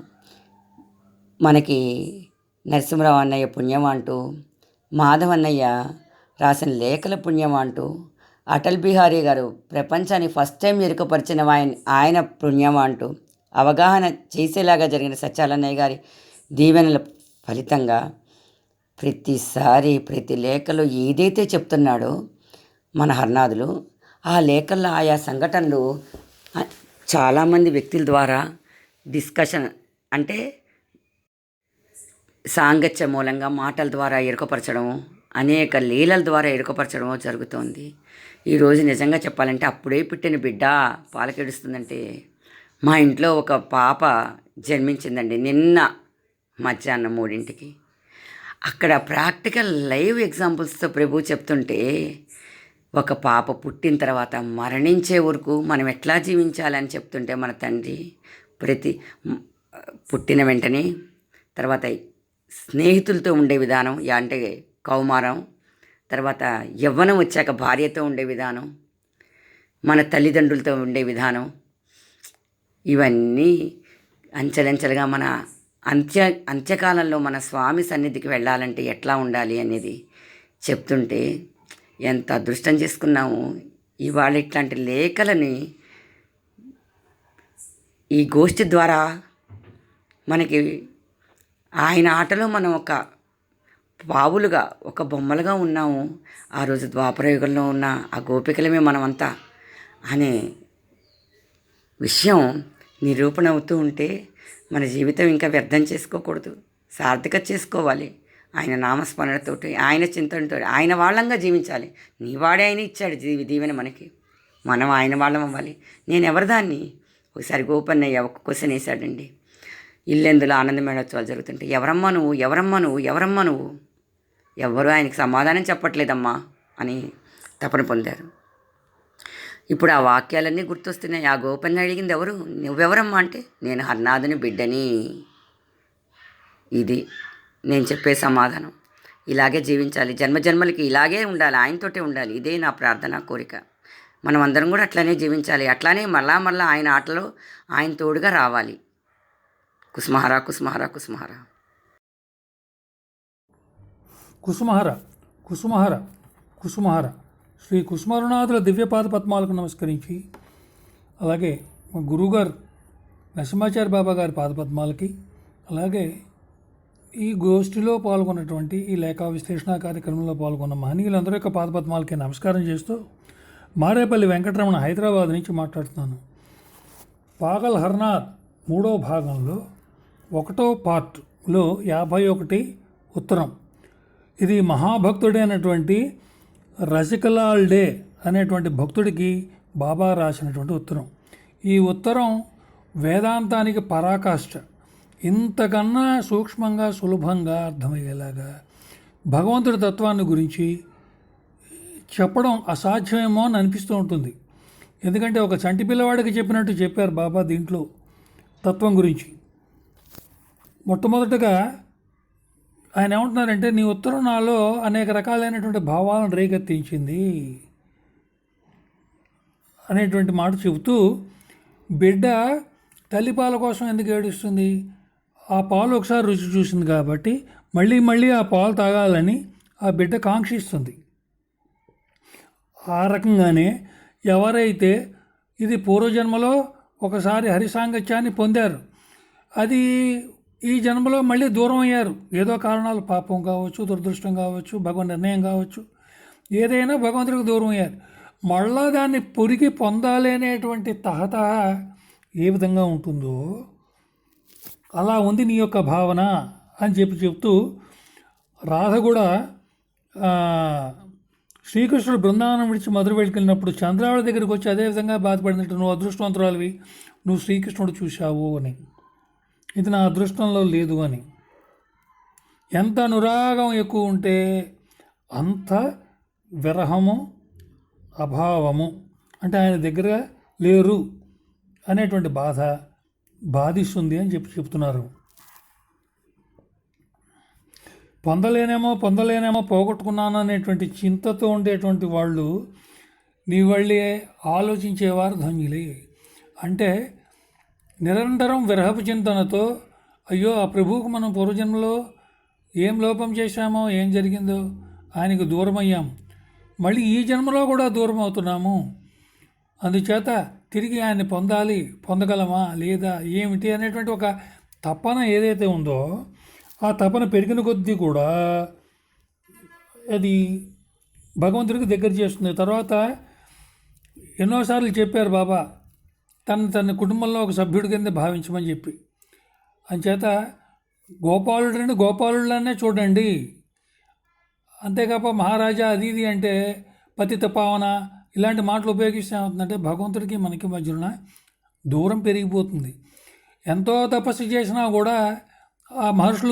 మనకి నరసింహరావు అన్నయ్య పుణ్యం అంటూ, మాధవ్ అన్నయ్య రాసిన లేఖల పుణ్యం అంటూ, అటల్ బిహారీ గారు ప్రపంచాన్ని ఫస్ట్ టైం ఎరుకపరిచిన ఆయన పుణ్యం అంటూ, అవగాహన చేసేలాగా జరిగిన సత్యాలన్నయ్య గారి దీవెనల ఫలితంగా ప్రతిసారి ప్రతి లేఖలో ఏదైతే చెప్తున్నాడో మన హర్నాథులు, ఆ లేఖల్లో ఆయా సంఘటనలు చాలామంది వ్యక్తుల ద్వారా డిస్కషన్, అంటే సాంగత్య మూలంగా మాటల ద్వారా ఎరుకపరచడం, అనేక లీలల ద్వారా ఎరుకపరచడమో జరుగుతోంది. ఈరోజు నిజంగా చెప్పాలంటే అప్పుడే పుట్టిన బిడ్డ పాలకెడుస్తుందంటే, మా ఇంట్లో ఒక పాప జన్మించిందండి నిన్న మధ్యాహ్నం 3 అక్కడ ప్రాక్టికల్ లైవ్ ఎగ్జాంపుల్స్తో ప్రభు చెప్తుంటే, ఒక పాప పుట్టిన తర్వాత మరణించే వరకు మనం ఎట్లా జీవించాలని చెప్తుంటే మన తండ్రి పుట్టిన వెంటనే తర్వాత స్నేహితులతో ఉండే విధానం, అంటే కౌమారం, తర్వాత యవ్వనం వచ్చాక భార్యతో ఉండే విధానం, మన తల్లిదండ్రులతో ఉండే విధానం, ఇవన్నీ అంచెలంచెలుగా మన అంత్యకాలంలో మన స్వామి సన్నిధికి వెళ్ళాలంటే ఎట్లా ఉండాలి అనేది చెప్తుంటే ఎంత అదృష్టం చేసుకున్నాము. ఇవాళ ఇట్లాంటి లేఖలని ఈ గోష్ఠి ద్వారా మనకి ఆయన ఆటలో మనం ఒక పావులుగా, ఒక బొమ్మలుగా ఉన్నాము. ఆ రోజు ద్వాపరయుగంలో ఉన్న ఆ గోపికలమే మనమంతా అనే విషయం నిరూపణ అవుతూ ఉంటే మన జీవితం ఇంకా వ్యర్థం చేసుకోకూడదు, సార్థక చేసుకోవాలి. ఆయన నామస్మరణతోటి, ఆయన చింతనతో ఆయన వాళ్ళంగా జీవించాలి. నీ వాడే ఆయన ఇచ్చాడు దీవెన మనకి, మనం ఆయన వాళ్ళం అవ్వాలి. నేను ఎవరిదాన్ని? ఒకసారి గోపన్నయ్య ఒక క్వశ్చన్ వేశాడండి. ఇల్లెందులో ఆనందమేళోత్సవాలు జరుగుతుంటే, ఎవరమ్మా నువ్వు, ఎవరమ్మా నువ్వు, ఎవరమ్మా నువ్వు, ఎవరు ఆయనకి సమాధానం చెప్పట్లేదమ్మా అని తపన పొందారు. ఇప్పుడు ఆ వాక్యాలన్నీ గుర్తొస్తున్నాయి. ఆ గోపన్న అడిగింది ఎవరు, నువ్వెవరమ్మా అంటే, నేను హర్నాథుని బిడ్డని. ఇది నేను చెప్పే సమాధానం. ఇలాగే జీవించాలి, జన్మజన్మలకి ఇలాగే ఉండాలి, ఆయనతోటే ఉండాలి. ఇదే నా ప్రార్థన, కోరిక. మనం అందరం కూడా అట్లానే జీవించాలి, అట్లానే మళ్ళా ఆయన ఆటలో ఆయన తోడుగా రావాలి. కుసుమహర కుసుమహర కుసుమహర కుసుమహర కుసుమహర కుసుమహర. శ్రీ కుసుమరునాథుల దివ్యపాద పద్మాలకు నమస్కరించి, అలాగే మా గురువుగారు నరసింహాచార్య బాబా గారి పాదపద్మాలకి, అలాగే ఈ గోష్ఠిలో పాల్గొన్నటువంటి ఈ లేఖా విశ్లేషణ కార్యక్రమంలో పాల్గొన్న మహనీయులందరూ యొక్క పాదపద్మాలకి నమస్కారం చేస్తూ, మారేపల్లి వెంకటరమణ హైదరాబాద్ నుంచి మాట్లాడుతున్నాను. పాగల్ హర్నాథ్ మూడో భాగంలో 1వ పార్ట్లో 51 ఉత్తరం. ఇది మహాభక్తుడైనటువంటి రసికలాల్ డే అనేటువంటి భక్తుడికి బాబా రాసినటువంటి ఉత్తరం. ఈ ఉత్తరం వేదాంతానికి పరాకాష్ఠ. ఇంతకన్నా సూక్ష్మంగా సులభంగా అర్థమయ్యేలాగా భగవంతుడి తత్వాన్ని గురించి చెప్పడం అసాధ్యమేమో అని అనిపిస్తూ ఉంటుంది. ఎందుకంటే ఒక చంటి పిల్లవాడికి చెప్పినట్టు చెప్పారు బాబా దీంట్లో తత్వం గురించి. మొట్టమొదటగా ఆయన ఏమంటున్నారంటే, నీ ఉత్తరం నాలో అనేక రకాలైనటువంటి భావాలను రేకెత్తించింది అనేటువంటి మాట చెబుతూ, బిడ్డ తల్లిపాల కోసం ఎందుకు ఏడుస్తుంది? ఆ పాలు ఒకసారి రుచి చూసింది కాబట్టి మళ్ళీ మళ్ళీ ఆ పాలు తాగాలని ఆ బిడ్డ కాంక్షిస్తుంది. ఆ రకంగానే ఎవరైతే ఇది పూర్వజన్మలో ఒకసారి హరిసాంగత్యాన్ని పొందారు, అది ఈ జన్మలో మళ్ళీ దూరం అయ్యారు. ఏదో కారణాలు, పాపం కావచ్చు, దురదృష్టం కావచ్చు, భగవన్ నిర్ణయం కావచ్చు, ఏదైనా భగవంతుడికి దూరం అయ్యారు. మళ్ళా దాన్ని పురికి పొందాలి అనేటువంటి తహతహ ఏ విధంగా ఉంటుందో అలా ఉంది నీ యొక్క భావన అని చెప్తూ రాధ కూడా శ్రీకృష్ణుడు బృందావనం విడిచి మధుర వెళ్ళినప్పుడు చంద్రావళి దగ్గరికి వచ్చి అదేవిధంగా బాధపడినట్టు, నువ్వు అదృష్టవంతురాలివి, నువ్వు శ్రీకృష్ణుడు చూశావు అని, ఇది నా అదృష్టంలో లేదు అని. ఎంత అనురాగం ఎక్కువ ఉంటే అంత విరహము, అభావము, అంటే ఆయన దగ్గర లేరు అనేటువంటి బాధ బాధిస్తుంది అని చెప్తున్నారు. పొందలేనేమో పోగొట్టుకున్నాను అనేటువంటి చింతతో ఉండేటువంటి వాళ్ళు నీ వల్లే ఆలోచించేవారు ధన్యులే. అంటే నిరంతరం విరహపు చింతనతో, అయ్యో ఆ ప్రభువుకు మనం పూర్వజన్మలో ఏం లోపం చేశామో, ఏం జరిగిందో, ఆయనకు దూరం అయ్యాం, మళ్ళీ ఈ జన్మలో కూడా దూరం అవుతున్నాము, అందుచేత తిరిగి ఆయన్ని పొందగలమా లేదా ఏమిటి అనేటువంటి ఒక తపన ఏదైతే ఉందో, ఆ తపన పెరిగిన కొద్దీ కూడా అది భగవంతుడికి దగ్గర చేస్తుంది. తర్వాత ఎన్నోసార్లు చెప్పారు బాబా, తన కుటుంబంలో ఒక సభ్యుడి కింద భావించమని చెప్పి. అంచేత గోపాలుడనే చూడండి, అంతేకాప మహారాజా అది ఇది అంటే పతిత పావన ఇలాంటి మాటలు ఉపయోగిస్తే ఏమవుతుందంటే భగవంతుడికి మనకి మధ్యన దూరం పెరిగిపోతుంది. ఎంతో తపస్సు చేసినా కూడా ఆ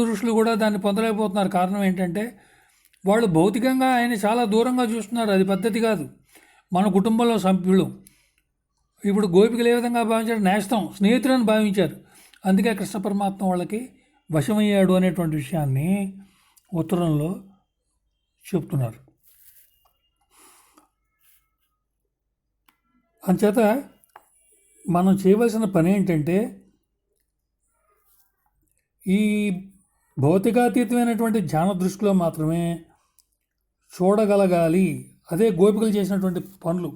ఋషులు కూడా దాన్ని పొందలేకపోతున్నారు. కారణం ఏంటంటే వాళ్ళు భౌతికంగా ఆయన చాలా దూరంగా చూస్తున్నారు. అది పద్ధతి కాదు. మన కుటుంబంలో సభ్యులు ఇప్పుడు గోపికలు ఏ విధంగా భావించారు? నేస్తం, స్నేహితులను భావించారు. అందుకే కృష్ణ పరమాత్మ వాళ్ళకి వశమయ్యాడు అనేటువంటి విషయాన్ని ఉత్తరంలో చెప్తున్నారు. అంచేత మనం చేయవలసిన పని ఏంటంటే, ఈ భౌతికాతీతమైనటువంటి ధ్యాన దృష్టిలో మాత్రమే చూడగలగాలి. అదే గోపికలు చేసినటువంటి పనులు.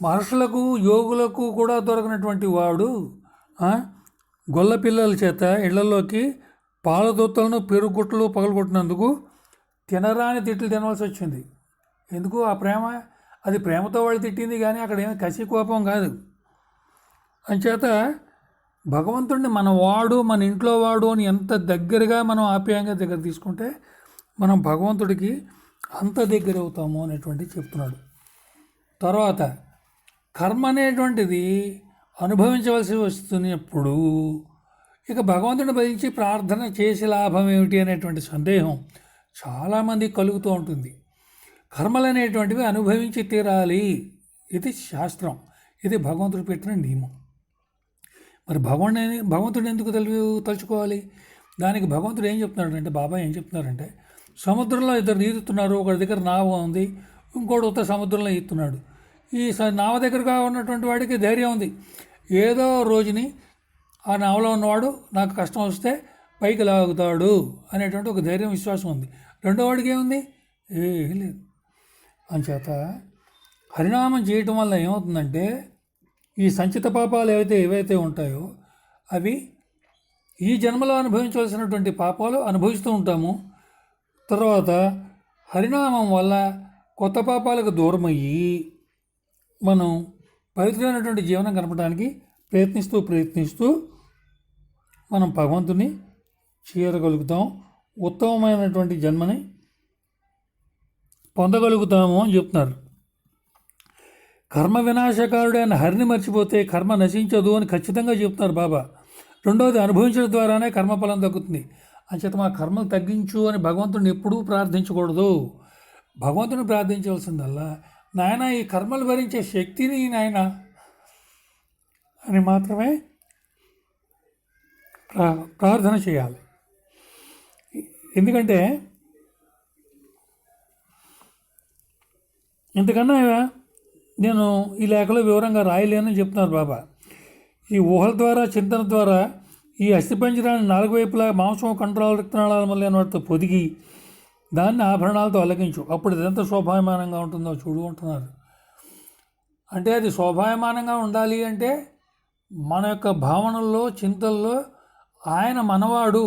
మహర్షులకు, యోగులకు కూడా దొరకనటువంటి వాడు గొల్ల పిల్లల చేత ఇళ్లలోకి పాల దొత్తలను, పెరుగుగుట్టలు పగలగొట్టినందుకు తినరాని తిట్లు తినవలసి వచ్చింది. ఎందుకు? ఆ ప్రేమ, అది ప్రేమతో వాళ్ళు తిట్టింది, కానీ అక్కడ ఏమి కసి కోపం కాదు. అంచేత భగవంతుడిని మన వాడు, మన ఇంట్లో వాడు అని ఎంత దగ్గరగా మనం ఆప్యాయంగా దగ్గర తీసుకుంటే మనం భగవంతుడికి అంత దగ్గర అవుతాము అనేటువంటి చెప్తున్నాడు. తర్వాత కర్మ అనేటువంటిది అనుభవించవలసి వస్తున్నప్పుడు ఇక భగవంతుడిని భజించి ప్రార్థన చేసి లాభం ఏమిటి అనేటువంటి సందేహం చాలామంది కలుగుతూ ఉంటుంది. కర్మలు అనేటువంటివి అనుభవించి తీరాలి, ఇది శాస్త్రం, ఇది భగవంతుడు పెట్టిన నియమం. మరి భగవంతుడు ఎందుకు తలుచుకోవాలి? దానికి భగవంతుడు ఏం చెప్తున్నాడంటే, బాబా ఏం చెప్తున్నారంటే, సముద్రంలో ఇద్దరు ఈదుతున్నారు, ఒకరి దగ్గర నావ ఉంది, ఇంకోటి ఉత్త సముద్రంలో ఈదుతున్నాడు. ఈ నావ దగ్గరగా ఉన్నటువంటి వాడికి ధైర్యం ఉంది, ఏదో రోజుని ఆ నావలో ఉన్నవాడు నాకు కష్టం వస్తే పైకి లాగుతాడు అనేటువంటి ఒక ధైర్యం, విశ్వాసం ఉంది. రెండో వాడికి ఏముంది? ఏమీ లేదు. అంచేత హరినామం చేయటం వల్ల ఏమవుతుందంటే, ఈ సంచిత పాపాలు ఏవైతే ఉంటాయో అవి ఈ జన్మలో అనుభవించవలసినటువంటి పాపాలు అనుభవిస్తూ ఉంటాము. తర్వాత హరినామం వల్ల కొత్త పాపాలకు దూరమయ్యి మనం పవిత్రమైనటువంటి జీవనం గడపడానికి ప్రయత్నిస్తూ మనం భగవంతుని చేరగలుగుతాం, ఉత్తమమైనటువంటి జన్మని పొందగలుగుతాము అని చెప్తున్నారు. కర్మ వినాశకారుడైన హరిని మర్చిపోతే కర్మ నశించదు అని ఖచ్చితంగా చెప్తున్నారు బాబా. రెండవది, అనుభవించడం ద్వారానే కర్మఫలం తగ్గుతుంది. అంచేత మా కర్మలు తగ్గించు అని భగవంతుడిని ఎప్పుడూ ప్రార్థించకూడదు. భగవంతుని ప్రార్థించవలసిందల్లా, నాయన ఈ కర్మలు భరించే శక్తిని నాయన అని మాత్రమే ప్రార్థన చేయాలి. ఎందుకంటే ఇంతకన్నా నేను ఈ లేఖలో వివరంగా రాయలేనని చెప్తున్నారు బాబా. ఈ ఊహల ద్వారా, చింతన ద్వారా ఈ అస్థిపంజరాన్ని 4 వైపులా మాంసం, కండరాలు, రక్తనాళాల మొదలైన వాటితో పొదిగి దాన్ని ఆభరణాలతో అలగించు, అప్పుడు ఇదంతా శోభాయమానంగా ఉంటుందో చూడు అంటున్నారు. అంటే అది శోభాయమానంగా ఉండాలి అంటే మన యొక్క భావనల్లో, చింతల్లో ఆయన మనవాడు,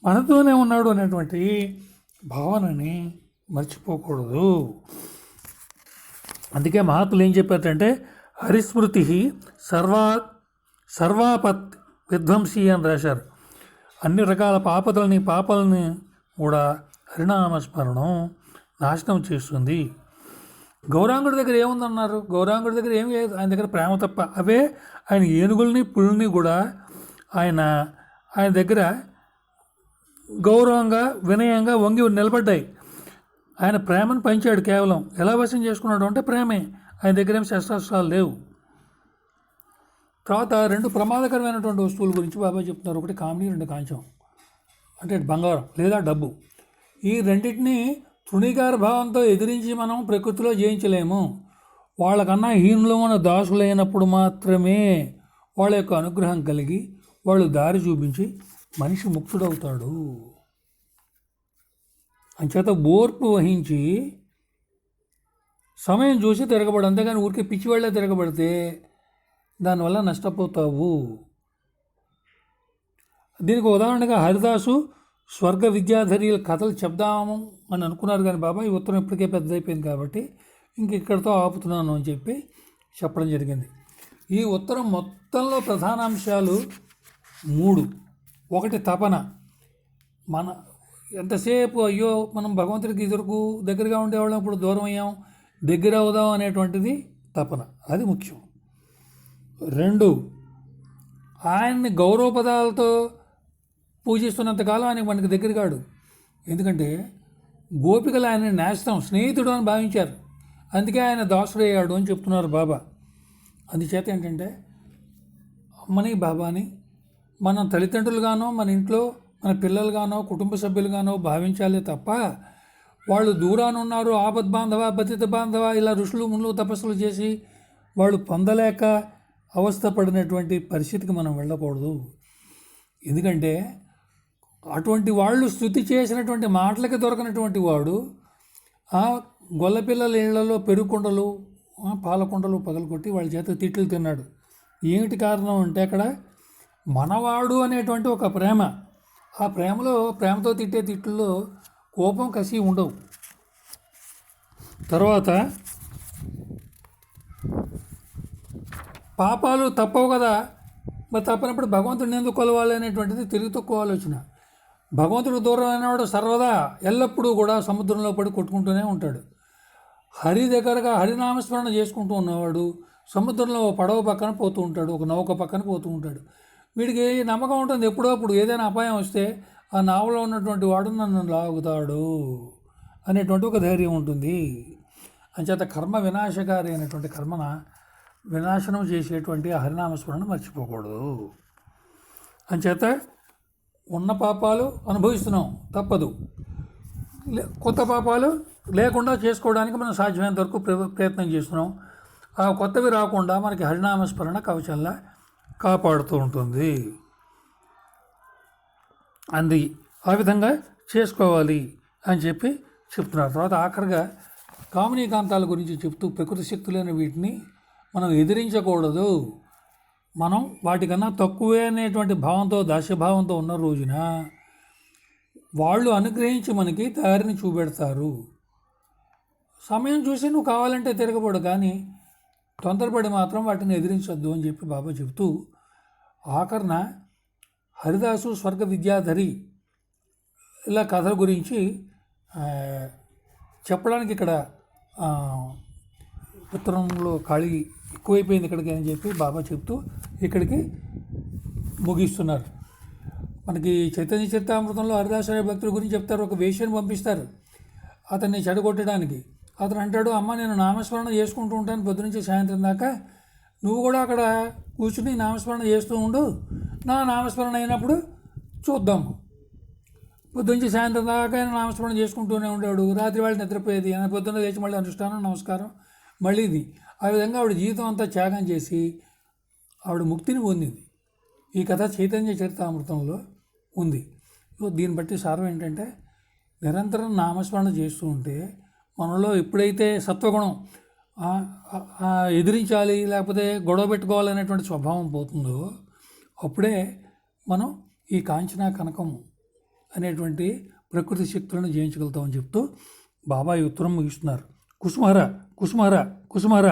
మనతోనే ఉన్నాడు అనేటువంటి భావనని మర్చిపోకూడదు. అందుకే మహాత్ములు ఏం చెప్పారంటే, హరిస్మృతి సర్వాపత్ విధ్వంసి అని రాశారు. అన్ని రకాల పాపాలని కూడా హరినామస్మరణం నాశనం చేస్తుంది. గౌరాంగుడి దగ్గర ఏముందన్నారు? గౌరాంగుడి దగ్గర ఏమి లేదు, ఆయన దగ్గర ప్రేమ తప్ప. అవే ఆయన ఏనుగుల్ని, పులుల్ని కూడా ఆయన దగ్గర గౌరవంగా, వినయంగా వంగి నిలబడ్డాయి. ఆయన ప్రేమను పంచాడు. కేవలం ఎలా వశం చేసుకున్నాడు అంటే ప్రేమే. ఆయన దగ్గర ఏమి శస్త్రాస్త్రాలు లేవు. తర్వాత 2 ప్రమాదకరమైనటువంటి వస్తువుల గురించి బాబా చెప్తున్నారు. ఒకటి కామిని, 2 కాంచం, అంటే బంగారం లేదా డబ్బు. ఈ రెండింటినీ తృణీకార భావంతో ఎదిరించి మనం ప్రకృతిలో జయించలేము. వాళ్ళకన్నా హీనులమైన దాసులైనప్పుడు మాత్రమే వాళ్ళ యొక్క అనుగ్రహం కలిగి వాళ్ళు దారి చూపించి మనిషి ముక్తుడవుతాడు. అంచేత ఓర్పు వహించి సమయం చూసి తిరగబడు, అంతేగాని ఊరికే పిచ్చివాళ్లే తిరగబడితే దానివల్ల నష్టపోతావు. దీనికి ఉదాహరణగా హరిదాసు స్వర్గ విద్యాధర్యుల కథలు చెప్దాము అని అనుకున్నారు, కానీ బాబా ఈ ఉత్తరం ఇప్పటికే పెద్దదైపోయింది కాబట్టి ఇంక ఇక్కడితో ఆపుతున్నాను అని చెప్పి చెప్పడం జరిగింది. ఈ ఉత్తరం మొత్తంలో ప్రధాన అంశాలు 3. ఒకటి, తపన. మన ఎంతసేపు అయ్యో మనం భగవంతుడికి ఇదివరకు దగ్గరగా ఉండేవాళ్ళం, ఇప్పుడు దూరం అయ్యాం, దగ్గర అవుదాం అనేటువంటిది తపన, అది ముఖ్యం. 2, ఆయన్ని గౌరవ పదాలతో పూజిస్తున్నంతకాలం ఆయన మనకి దగ్గర కాడు. ఎందుకంటే గోపికలు ఆయన నేస్తం, స్నేహితుడు అని భావించారు. అందుకే ఆయన దాసుడయ్యాడు అని చెప్తున్నారు బాబా. అందుచేత ఏంటంటే అమ్మని, బాబాని మనం తల్లిదండ్రులుగానో, మన ఇంట్లో మన పిల్లలుగానో, కుటుంబ సభ్యులుగానో భావించాలే తప్ప వాళ్ళు దూరాన ఉన్నారు, ఆపద్బాంధవ, పతిత బాంధవ, ఇలా ఋషులు మునులు తపస్సులు చేసి వాళ్ళు పొందలేక అవస్థపడినటువంటి పరిస్థితికి మనం వెళ్ళకూడదు. ఎందుకంటే అటువంటి వాళ్ళు స్తుతి చేసినటువంటి మాటలకి దొరకనటువంటి వాడు ఆ గొల్లపిల్లల ఇళ్లలో పెరుగుకుండలు, పాలకుండలు పగలగొట్టి వాళ్ళ చేత తిట్లు తిన్నాడు. ఏమిటి కారణం అంటే అక్కడ మనవాడు అనేటువంటి ఒక ప్రేమ. ఆ ప్రేమతో తిట్టే తిట్లలో కోపం, కసి ఉండవు. తర్వాత పాపాలు తప్పవు కదా, మరి తప్పనప్పుడు భగవంతుడిని ఎందుకు కొలవాలి అనేటువంటిది తిరిగి తక్కువ ఆలోచన. భగవంతుడు దూరం అయినవాడు సర్వదా ఎల్లప్పుడూ కూడా సముద్రంలో పడి కొట్టుకుంటూనే ఉంటాడు. హరి దగ్గరగా హరినామస్మరణ చేసుకుంటూ ఉన్నవాడు సముద్రంలో పడవ పక్కన పోతూ ఉంటాడు, ఒక నౌక పక్కన పోతూ ఉంటాడు. వీడికి నమ్మకం ఉంటుంది, ఎప్పుడో అప్పుడు ఏదైనా అపాయం వస్తే ఆ నావలో ఉన్నటువంటి వాడు నన్ను లాగుతాడు అనేటువంటి ఒక ధైర్యం ఉంటుంది. అంచేత కర్మ వినాశకారి అయినటువంటి కర్మన వినాశనం చేసేటువంటి హరినామస్మరణ మర్చిపోకూడదు. అంచేత ఉన్న పాపాలు అనుభవిస్తున్నాం, తప్పదు. కొత్త పాపాలు లేకుండా చేసుకోవడానికి మనం సాధ్యమైనంత వరకు ప్రయత్నం చేస్తున్నాం. ఆ కొత్తవి రాకుండా మనకి హరినామస్మరణ కవచంలా కాపాడుతూ ఉంటుంది. ఆ విధంగా చేసుకోవాలి అని చెప్పి చెప్తున్నారు. తర్వాత ఆఖరిగా కామినీకాంతాల గురించి చెప్తూ ప్రకృతి శక్తులైన వీటిని మనం ఎదిరించకూడదు. మనం వాటికన్నా తక్కువే అనేటువంటి భావంతో, దాస్యభావంతో ఉన్న రోజున వాళ్ళు అనుగ్రహించి మనకి దారిని చూపెడతారు. సమయం చూసి నువ్వు కావాలంటే తిరగబడు, కానీ తొందరపడి మాత్రం వాటిని ఎదిరించొద్దు అని చెప్పి బాబా చెబుతూ ఆఖరణ హరిదాసు స్వర్గ విద్యాధరి ఇలా కథల గురించి చెప్పడానికి ఇక్కడ ఉత్తరంలో ఖాళీ ఎక్కువైపోయింది ఇక్కడికి అని చెప్పి బాబా చెప్తూ ఇక్కడికి ముగిస్తున్నారు. మనకి చైతన్య చరితామృతంలో హరిదాసరాయ భక్తుల గురించి చెప్తారు. ఒక వేశ్యను పంపిస్తారు అతన్ని చెడగొట్టడానికి. అతను అంటాడు, అమ్మ నేను నామస్మరణ చేసుకుంటూ ఉంటాను పొద్దునుంచి సాయంత్రం దాకా, నువ్వు కూడా అక్కడ కూర్చుని నామస్మరణ చేస్తూ ఉండు, నా నామస్మరణ అయినప్పుడు చూద్దాము. పొద్దుంచి సాయంత్రం దాకా ఆయన నామస్మరణ చేసుకుంటూనే ఉంటాడు. రాత్రి వాళ్ళు నిద్రపోయేది, ఆయన పొద్దున్న లేచి మళ్ళీ అనుష్ఠానం నమస్కారం మళ్ళీ ఇది. ఆ విధంగా ఆవిడ జీవితం అంతా త్యాగం చేసి ఆవిడ ముక్తిని పొందింది. ఈ కథ చైతన్య చరితామృతంలో ఉంది. సో దీన్ని బట్టి సారం ఏంటంటే, నిరంతరం నామస్మరణ చేస్తూ ఉంటే మనలో ఎప్పుడైతే సత్వగుణం ఎదిరించాలి లేకపోతే గొడవ పెట్టుకోవాలనేటువంటి స్వభావం పోతుందో అప్పుడే మనం ఈ కాంచనా కనకం అనేటువంటి ప్రకృతి శక్తులను జయించగలుగుతామని చెప్తూ బాబా ఈ ఉత్తరం ముగిస్తున్నారు. కుసుమహర కుసుమహర కుసుమహర.